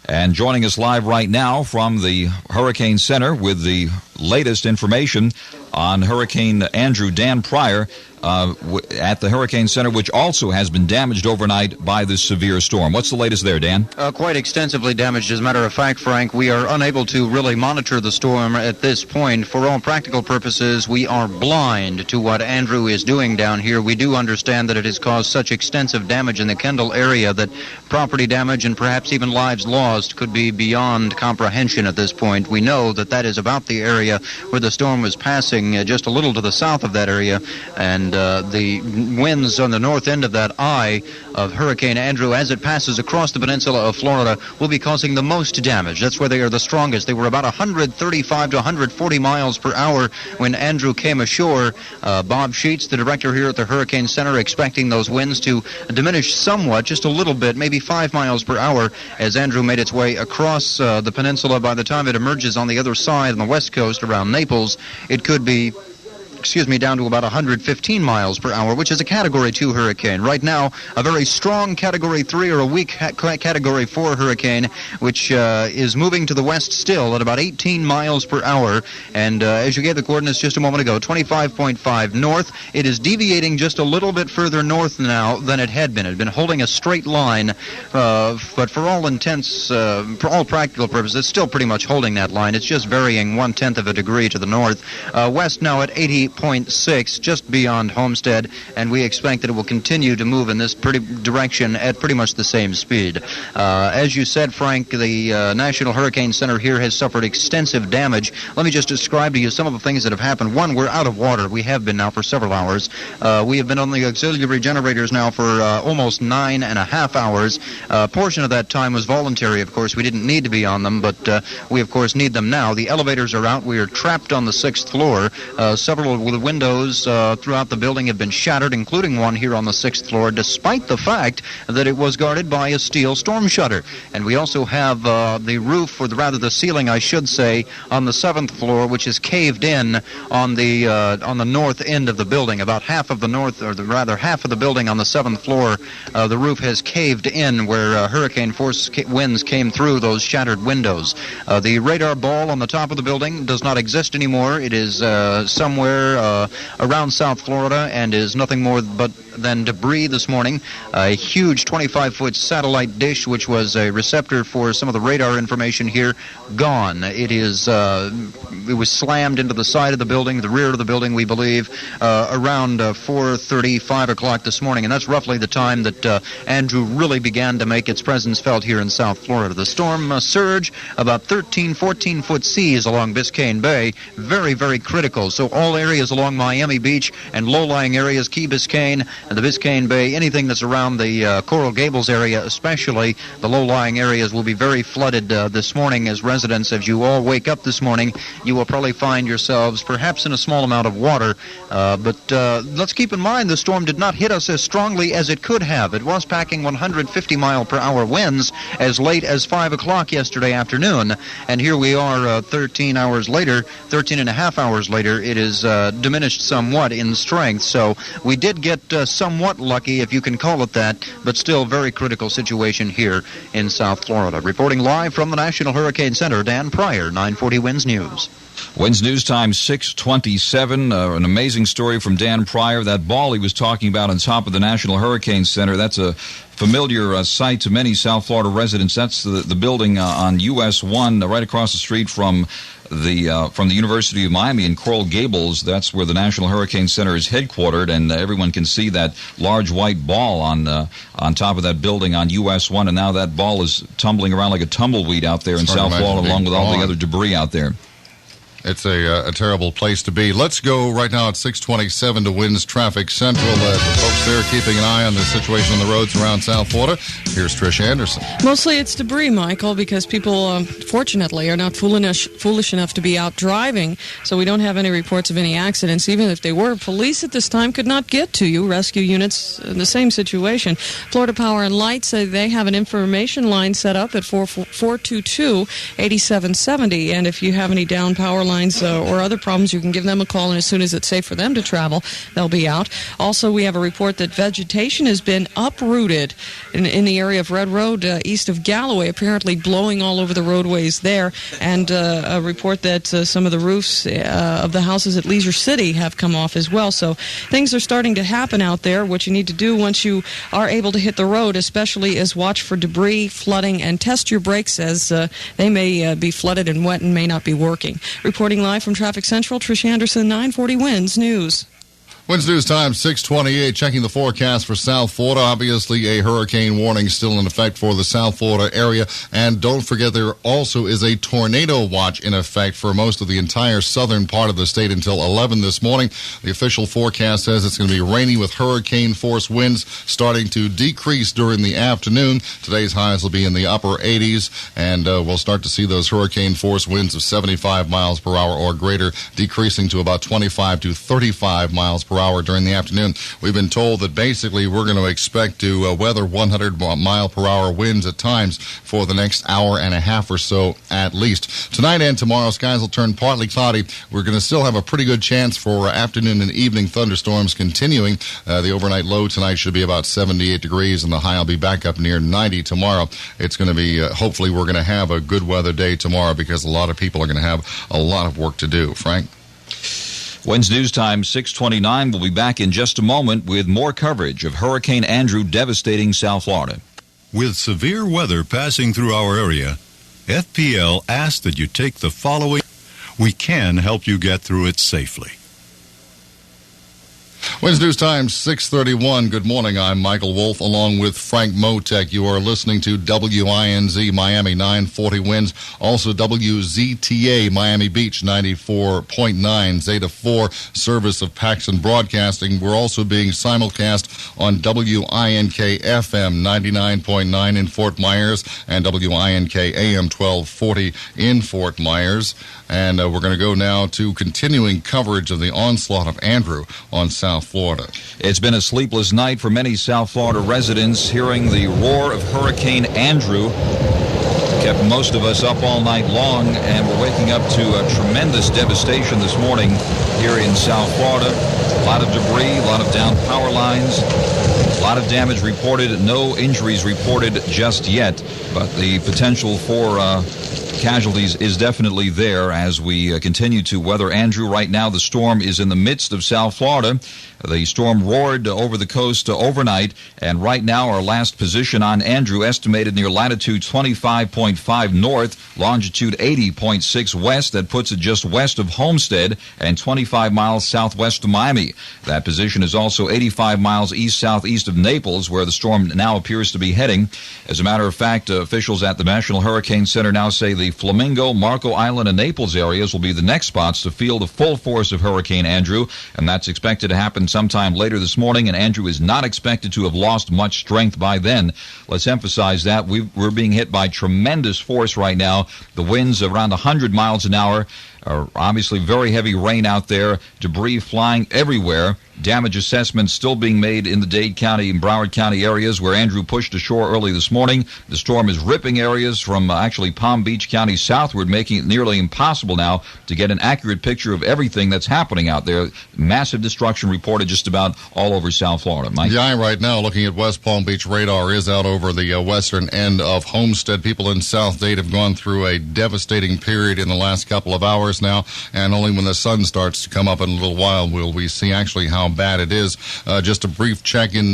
[SPEAKER 16] And joining us live right now from the Hurricane Center with the latest information on Hurricane Andrew, Dan Pryor, at the Hurricane Center, which also has been damaged overnight by this severe storm. What's the latest there, Dan?
[SPEAKER 7] Quite extensively damaged. As a matter of fact, Frank, we are unable to really monitor the storm at this point. For all practical purposes, we are blind to what Andrew is doing down here. We do understand that it has caused such extensive damage in the Kendall area that property damage and perhaps even lives lost could be beyond comprehension at this point. We know that that is about the area where the storm was passing, just a little to the south of that area, and the winds on the north end of that eye of Hurricane Andrew, as it passes across the peninsula of Florida, will be causing the most damage. That's where they are the strongest. They were about 135 to 140 miles per hour when Andrew came ashore. Bob Sheets, the director here at the Hurricane Center, expecting those winds to diminish somewhat, just a little bit, maybe 5 miles per hour, as Andrew made its way across the peninsula. By the time it emerges on the other side on the west coast around Naples, it could be down to about 115 miles per hour, which is a Category 2 hurricane. Right now, a very strong Category 3 or a weak Category 4 hurricane, which is moving to the west still at about 18 miles per hour. And as you gave the coordinates just a moment ago, 25.5 north. It is deviating just a little bit further north now than it had been. It had been holding a straight line, but for all intents, for all practical purposes, it's still pretty much holding that line. It's just varying 1/10 of a degree to the north. West now at 80.6, just beyond Homestead, and we expect that it will continue to move in this direction at pretty much the same speed. As you said, Frank, the National Hurricane Center here has suffered extensive damage. Let me just describe to you some of the things that have happened. One, we're out of water. We have been now for several hours. We have been on the auxiliary generators now for almost 9.5 hours. A portion of that time was voluntary, of course. We didn't need to be on them, but we, of course, need them now. The elevators are out. We are trapped on the 6th floor. Several the windows throughout the building have been shattered, including one here on the 6th floor, despite the fact that it was guarded by a steel storm shutter. And we also have the roof, or the ceiling, I should say, on the 7th floor, which is caved in on the north end of the building. About half of the half of the building on the 7th floor, the roof has caved in where hurricane force winds came through those shattered windows. The radar ball on the top of the building does not exist anymore. It is somewhere around South Florida and is nothing more than debris this morning. A huge 25-foot satellite dish, which was a receptor for some of the radar information here, gone. It was slammed into the side of the building, the rear of the building, we believe, around 4:30, 5 o'clock this morning, and that's roughly the time that Andrew really began to make its presence felt here in South Florida. The storm surge, about 13, 14-foot seas along Biscayne Bay, very, very critical. So all areas along Miami Beach and low-lying areas, Key Biscayne and the Biscayne Bay, anything that's around the Coral Gables area, especially the low-lying areas, will be very flooded this morning. As residents, as you all wake up this morning, you will probably find yourselves perhaps in a small amount of water. But let's keep in mind the storm did not hit us as strongly as it could have. It was packing 150-mile-per-hour winds as late as 5 o'clock yesterday afternoon. And here we are 13 and a half hours later. It is diminished somewhat in strength. So we did get somewhat lucky, if you can call it that, but still very critical situation here in South Florida. Reporting live from the National Hurricane Center, Dan Pryor, 940 WINZ News.
[SPEAKER 16] WINZ News Time 6:27. An amazing story from Dan Pryor. That ball he was talking about on top of the National Hurricane Center, that's a familiar sight to many South Florida residents. That's the building on US 1 right across the street from the University of Miami in Coral Gables. That's where the National Hurricane Center is headquartered, and everyone can see that large white ball on top of that building on US 1, and now that ball is tumbling around like a tumbleweed out there in South Florida, along with all the other debris out there.
[SPEAKER 15] It's a terrible place to be. Let's go right now at 6:27 to WINZ Traffic Central. The folks there keeping an eye on the situation on the roads around South Florida. Here's Trish Anderson.
[SPEAKER 10] Mostly it's debris, Michael, because people, fortunately, are not foolish enough to be out driving, so we don't have any reports of any accidents. Even if they were, police at this time could not get to you. Rescue units in the same situation. Florida Power and Light say they have an information line set up at 422-8770, and if you have any down power lines or other problems, you can give them a call, and as soon as it's safe for them to travel, they'll be out. Also, we have a report that vegetation has been uprooted in the area of Red Road east of Galloway, apparently blowing all over the roadways there, and a report that some of the roofs of the houses at Leisure City have come off as well. So things are starting to happen out there. What you need to do once you are able to hit the road, especially, is watch for debris, flooding, and test your brakes, as they may be flooded and wet and may not be working. Reporting live from Traffic Central, Trish Anderson, 940 WINZ News.
[SPEAKER 15] WINZ News Time 6:28. Checking the forecast for South Florida. Obviously, a hurricane warning still in effect for the South Florida area. And don't forget, there also is a tornado watch in effect for most of the entire southern part of the state until 11 this morning. The official forecast says it's going to be rainy with hurricane force winds starting to decrease during the afternoon. Today's highs will be in the upper 80s, and we'll start to see those hurricane force winds of 75 miles per hour or greater, decreasing to about 25 to 35 miles per hour during the afternoon. We've been told that basically we're going to expect to weather 100 mile per hour winds at times for the next hour and a half or so at least. Tonight and tomorrow, skies will turn partly cloudy. We're going to still have a pretty good chance for afternoon and evening thunderstorms continuing. The overnight low tonight should be about 78 degrees, and the high will be back up near 90 tomorrow. It's going to be, hopefully we're going to have a good weather day tomorrow, because a lot of people are going to have a lot of work to do. Frank?
[SPEAKER 16] WINZ News Time 6:29. We'll be back in just a moment with more coverage of Hurricane Andrew devastating South Florida.
[SPEAKER 9] With severe weather passing through our area, FPL asks that you take the following. We can help you get through it safely.
[SPEAKER 15] WINZ News Time, 6:31. Good morning. I'm Michael Woulfe, along with Frank Mottek. You are listening to WINZ Miami 940 WINZ. Also WZTA Miami Beach 94.9 Zeta 4 service of Paxson Broadcasting. We're also being simulcast on WINK FM 99.9 in Fort Myers and WINK AM 1240 in Fort Myers. And we're going to go now to continuing coverage of the onslaught of Andrew on South Florida.
[SPEAKER 16] It's been a sleepless night for many South Florida residents. Hearing the roar of Hurricane Andrew kept most of us up all night long, and we're waking up to a tremendous devastation this morning here in South Florida. A lot of debris, a lot of downed power lines, a lot of damage reported. No injuries reported just yet, but the potential for casualties is definitely there as we continue to weather Andrew. Right now, the storm is in the midst of South Florida. The storm roared over the coast overnight, and right now our last position on Andrew estimated near latitude 25.5 north, longitude 80.6 west. That puts it just west of Homestead and 25 miles southwest of Miami. That position is also 85 miles east-southeast of Naples, where the storm now appears to be heading. As a matter of fact, officials at the National Hurricane Center now say the Flamingo, Marco Island, and Naples areas will be the next spots to feel the full force of Hurricane Andrew, and that's expected to happen sometime later this morning, and Andrew is not expected to have lost much strength by then. Let's emphasize that. We're being hit by tremendous force right now. The winds around 100 miles an hour. Obviously very heavy rain out there, debris flying everywhere. Damage assessments still being made in the Dade County and Broward County areas where Andrew pushed ashore early this morning. The storm is ripping areas from actually Palm Beach County southward, making it nearly impossible now to get an accurate picture of everything that's happening out there. Massive destruction reported just about all over South Florida. Mike?
[SPEAKER 15] Yeah, right now, looking at West Palm Beach, radar is out over the western end of Homestead. People in South Dade have gone through a devastating period in the last couple of hours now, and only when the sun starts to come up in a little while will we see actually how bad it is. Just a brief check in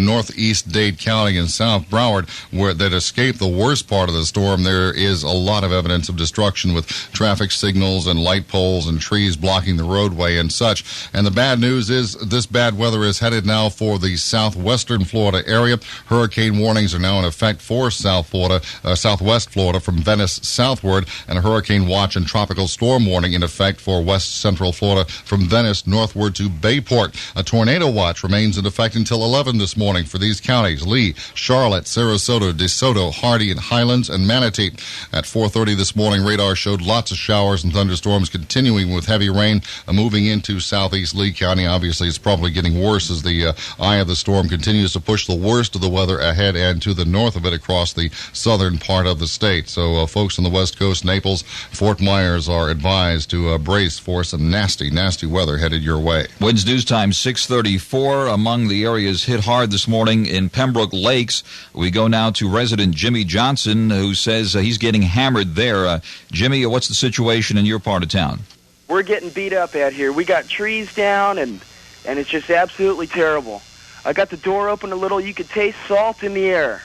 [SPEAKER 15] northeast Dade County and South Broward, where that escaped the worst part of the storm. There is a lot of evidence of destruction with traffic signals and light poles and trees blocking the roadway and such. And the bad news is this bad weather is headed now for the southwestern Florida area. Hurricane warnings are now in effect for South Florida, southwest Florida from Venice southward, and a hurricane watch and tropical storm warning in effect for west central Florida from Venice northward to Bayport. A tornado watch remains in effect until 11 this morning for these counties: Lee, Charlotte, Sarasota, DeSoto, Hardy, and Highlands, and Manatee. At 4:30 this morning, radar showed lots of showers and thunderstorms continuing with heavy rain moving into southeast Lee County. Obviously, it's probably getting worse as the eye of the storm continues to push the worst of the weather ahead and to the north of it across the southern part of the state. So folks on the west coast, Naples, Fort Myers are advised to brace for some nasty, nasty weather headed your way.
[SPEAKER 16] WINZ News Time, 6:34. Among the areas hit hard this morning in Pembroke Lakes, we go now to resident Jimmy Johnson, who says he's getting hammered there. Jimmy, what's the situation in your part of town?
[SPEAKER 6] We're getting beat up out here. We got trees down, and it's just absolutely terrible. I got the door open a little. You could taste salt in the air.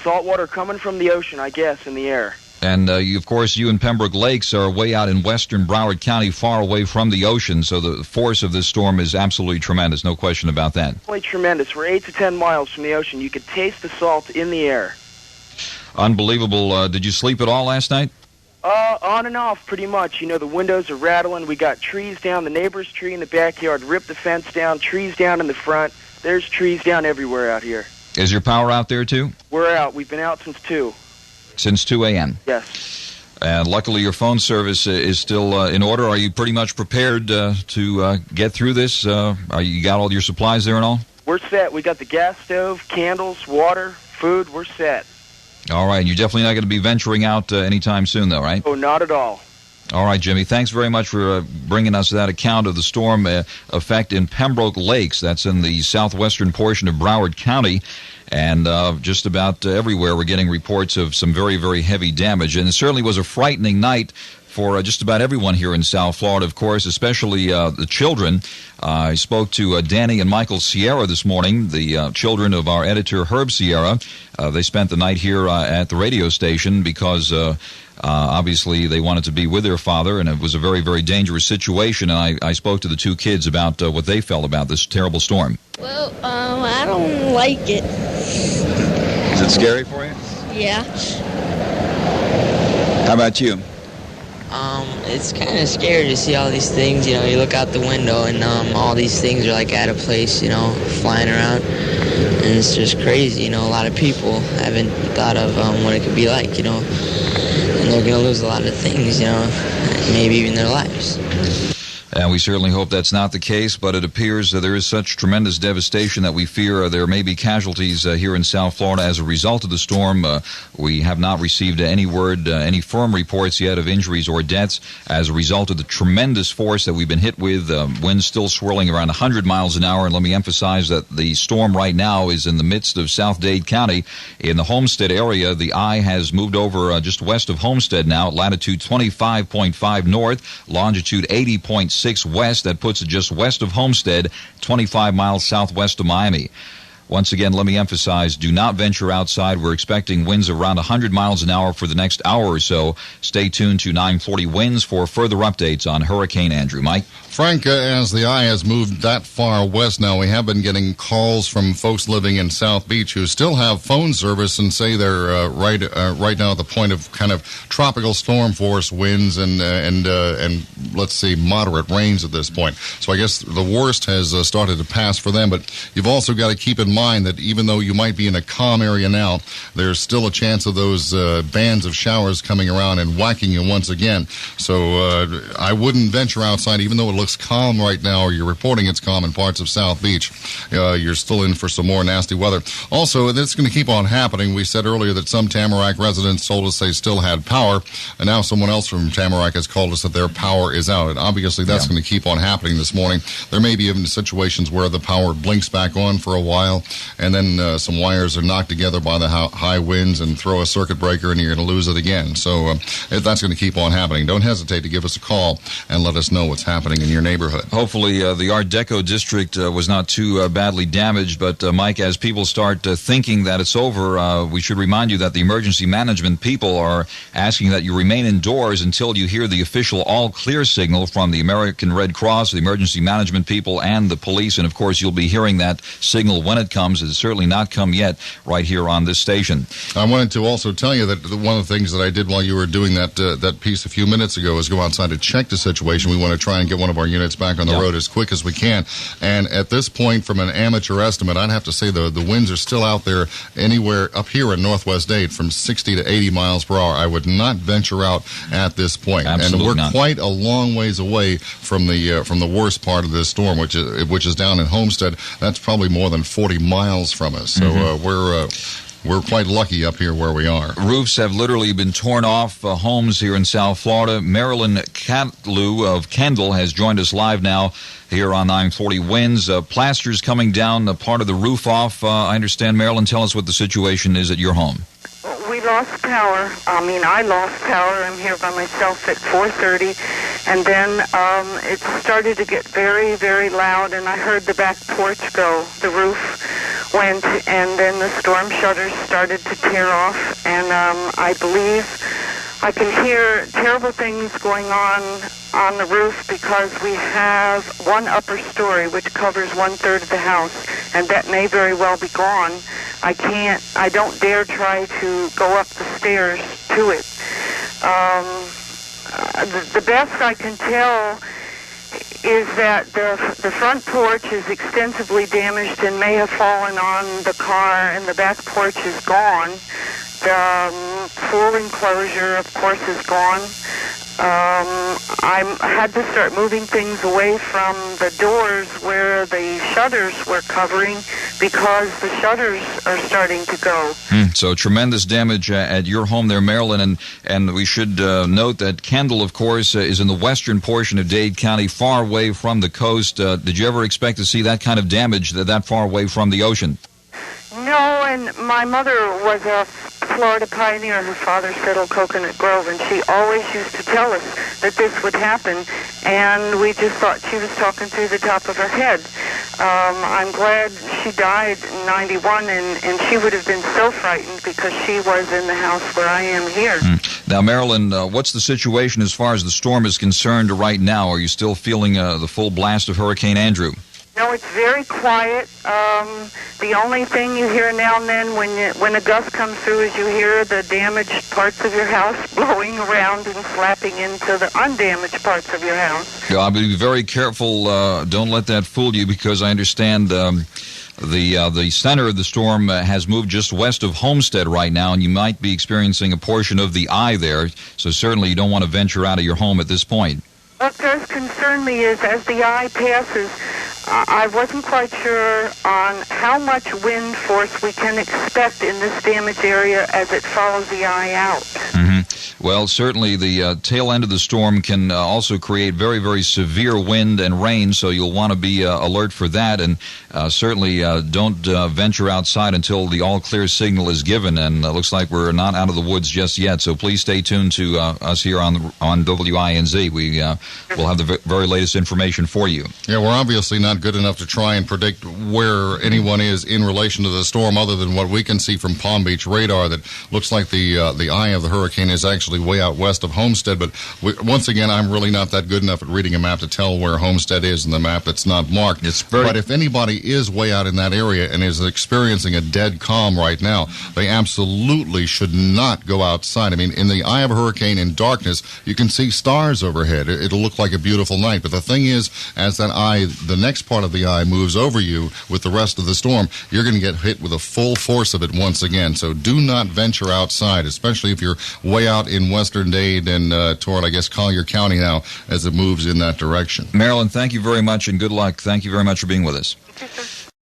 [SPEAKER 6] Salt water coming from the ocean, I guess, in the air.
[SPEAKER 16] And, of course, you and Pembroke Lakes are way out in western Broward County, far away from the ocean, so the force of this storm is absolutely tremendous, no question about that.
[SPEAKER 6] Absolutely tremendous. We're 8 to 10 miles from the ocean. You could taste the salt in the air.
[SPEAKER 16] Unbelievable. Did you sleep at all last night?
[SPEAKER 6] On and off, pretty much. You know, the windows are rattling. We got trees down. The neighbor's tree in the backyard ripped the fence down. Trees down in the front. There's trees down everywhere out here.
[SPEAKER 16] Is your power out there, too?
[SPEAKER 6] We're out. We've been out since 2.
[SPEAKER 16] Since 2 a.m.?
[SPEAKER 6] Yes.
[SPEAKER 16] And luckily your phone service is still in order. Are you pretty much prepared to get through this? You got all your supplies there and all?
[SPEAKER 6] We're set. We got the gas stove, candles, water, food. We're set.
[SPEAKER 16] All right. You're definitely not going to be venturing out anytime soon, though, right?
[SPEAKER 6] Oh, not at all.
[SPEAKER 16] All right, Jimmy. Thanks very much for bringing us that account of the storm effect in Pembroke Lakes. That's in the southwestern portion of Broward County. And just about everywhere we're getting reports of some very, very heavy damage. And it certainly was a frightening night for just about everyone here in South Florida, of course, especially the children. I spoke to Danny and Michael Sierra this morning, the children of our editor, Herb Sierra. They spent the night here at the radio station because Obviously, they wanted to be with their father, and it was a very, very dangerous situation. And I spoke to the two kids about what they felt about this terrible storm.
[SPEAKER 5] Well, I don't like it.
[SPEAKER 22] Is it scary for you?
[SPEAKER 5] Yeah.
[SPEAKER 22] How about you?
[SPEAKER 23] It's kind of scary to see all these things. You know, you look out the window and all these things are like out of place, you know, flying around. And it's just crazy, you know, a lot of people haven't thought of what it could be like, you know. And they're going to lose a lot of things, you know, maybe even their lives.
[SPEAKER 16] And we certainly hope that's not the case, but it appears that there is such tremendous devastation that we fear there may be casualties here in South Florida as a result of the storm. We have not received any word, any firm reports yet of injuries or deaths as a result of the tremendous force that we've been hit with. Winds still swirling around 100 miles an hour. And let me emphasize that the storm right now is in the midst of South Dade County. In the Homestead area, the eye has moved over just west of Homestead now, latitude 25.5 north, longitude 80.6 west. That puts it just west of Homestead, 25 miles southwest of Miami. Once again, let me emphasize, do not venture outside. We're expecting winds around 100 miles an hour for the next hour or so. Stay tuned to 940 Winds for further updates on Hurricane Andrew. Mike?
[SPEAKER 15] Frank, as the eye has moved that far west now, we have been getting calls from folks living in South Beach who still have phone service and say they're right now at the point of kind of tropical storm force winds and let's say moderate rains at this point. So I guess the worst has started to pass for them, but you've also got to keep in mind that even though you might be in a calm area now, there's still a chance of those bands of showers coming around and whacking you once again. So I wouldn't venture outside, even though it looks calm right now, or you're reporting it's calm in parts of South Beach. You're still in for some more nasty weather. Also, it's going to keep on happening. We said earlier that some Tamarack residents told us they still had power, and now someone else from Tamarack has called us that their power is out. And obviously, that's going to keep on happening this morning. There may be even situations where the power blinks back on for a while, and then some wires are knocked together by the high winds and throw a circuit breaker, and you're going to lose it again. So that's going to keep on happening. Don't hesitate to give us a call and let us know what's happening in your neighborhood.
[SPEAKER 16] Hopefully the Art Deco district was not too badly damaged, but Mike, as people start thinking that it's over, we should remind you that the emergency management people are asking that you remain indoors until you hear the official all-clear signal from the American Red Cross, the emergency management people, and the police. And, of course, you'll be hearing that signal when it comes. It's certainly not come yet right here on this station.
[SPEAKER 15] I wanted to also tell you that one of the things that I did while you were doing that piece a few minutes ago is go outside to check the situation. We want to try and get one of our units back on the road as quick as we can. And at this point, from an amateur estimate, I'd have to say the winds are still out there anywhere up here in Northwest Dade from 60 to 80 miles per hour. I would not venture out at this point.
[SPEAKER 16] Absolutely
[SPEAKER 15] and we're
[SPEAKER 16] not.
[SPEAKER 15] Quite a long ways away from the worst part of this storm, which is down in Homestead. That's probably more than 40 miles from us. So we're quite lucky up here where we are.
[SPEAKER 16] Roofs have literally been torn off homes here in South Florida. Marilyn Catlew of Kendall has joined us live now here on 940 Winds. Plaster's coming down, part of the roof off. I understand, Marilyn, tell us what the situation is at your home.
[SPEAKER 24] We lost power. I lost power. I'm here by myself at 4:30, and then it started to get very, very loud, and I heard the back porch go. The roof went, and then the storm shutters started to tear off, and I believe I can hear terrible things going on the roof because we have one upper story which covers 1/3 of the house, and that may very well be gone. I don't dare try to go up the stairs to it. The best I can tell is that the front porch is extensively damaged and may have fallen on the car, and the back porch is gone. The pool enclosure, of course, is gone. I had to start moving things away from the doors where the shutters were covering because the shutters are starting to go.
[SPEAKER 16] So tremendous damage at your home there, Marilyn, and we should note that Kendall, of course, is in the western portion of Dade County, far away from the coast. Did you ever expect to see that kind of damage that far away from the ocean?
[SPEAKER 24] No, and my mother was a Florida pioneer. Her father settled Coconut Grove, and she always used to tell us that this would happen, and we just thought she was talking through the top of her head. I'm glad she died in 91, and she would have been so frightened because she was in the house where I am here.
[SPEAKER 16] Now, Marilyn, what's the situation as far as the storm is concerned right now? Are you still feeling the full blast of Hurricane Andrew?
[SPEAKER 24] No, it's very quiet. The only thing you hear now and then when a gust comes through is you hear the damaged parts of your house blowing around and slapping into the undamaged parts of your house.
[SPEAKER 16] Yeah, I'll be very careful. Don't let that fool you, because I understand the center of the storm has moved just west of Homestead right now, and you might be experiencing a portion of the eye there. So certainly you don't want to venture out of your home at this point.
[SPEAKER 24] What does concern me is as the eye passes, I wasn't quite sure on how much wind force we can expect in this damaged area as it follows the eye out.
[SPEAKER 16] Mm-hmm. Well, certainly the tail end of the storm can also create very, very severe wind and rain, so you'll want to be alert for that, and certainly don't venture outside until the all-clear signal is given, and it looks like we're not out of the woods just yet, so please stay tuned to us here on WINZ. We'll have the very latest information for you.
[SPEAKER 15] Yeah, we're obviously not good enough to try and predict where anyone is in relation to the storm, other than what we can see from Palm Beach radar. That looks like the eye of the hurricane is actually way out west of Homestead. But once again, I'm really not that good enough at reading a map to tell where Homestead is in the map that's not marked. But if anybody is way out in that area and is experiencing a dead calm right now, they absolutely should not go outside. I mean, in the eye of a hurricane in darkness, you can see stars overhead. It'll look like a beautiful night. But the thing is, as that eye, the next part of the eye moves over you with the rest of the storm, you're going to get hit with the full force of it once again. So do not venture outside, especially if you're way out in western Dade and toward, I guess, Collier County now as it moves in that direction.
[SPEAKER 16] Marilyn, thank you very much and good luck. Thank you very much for being with us.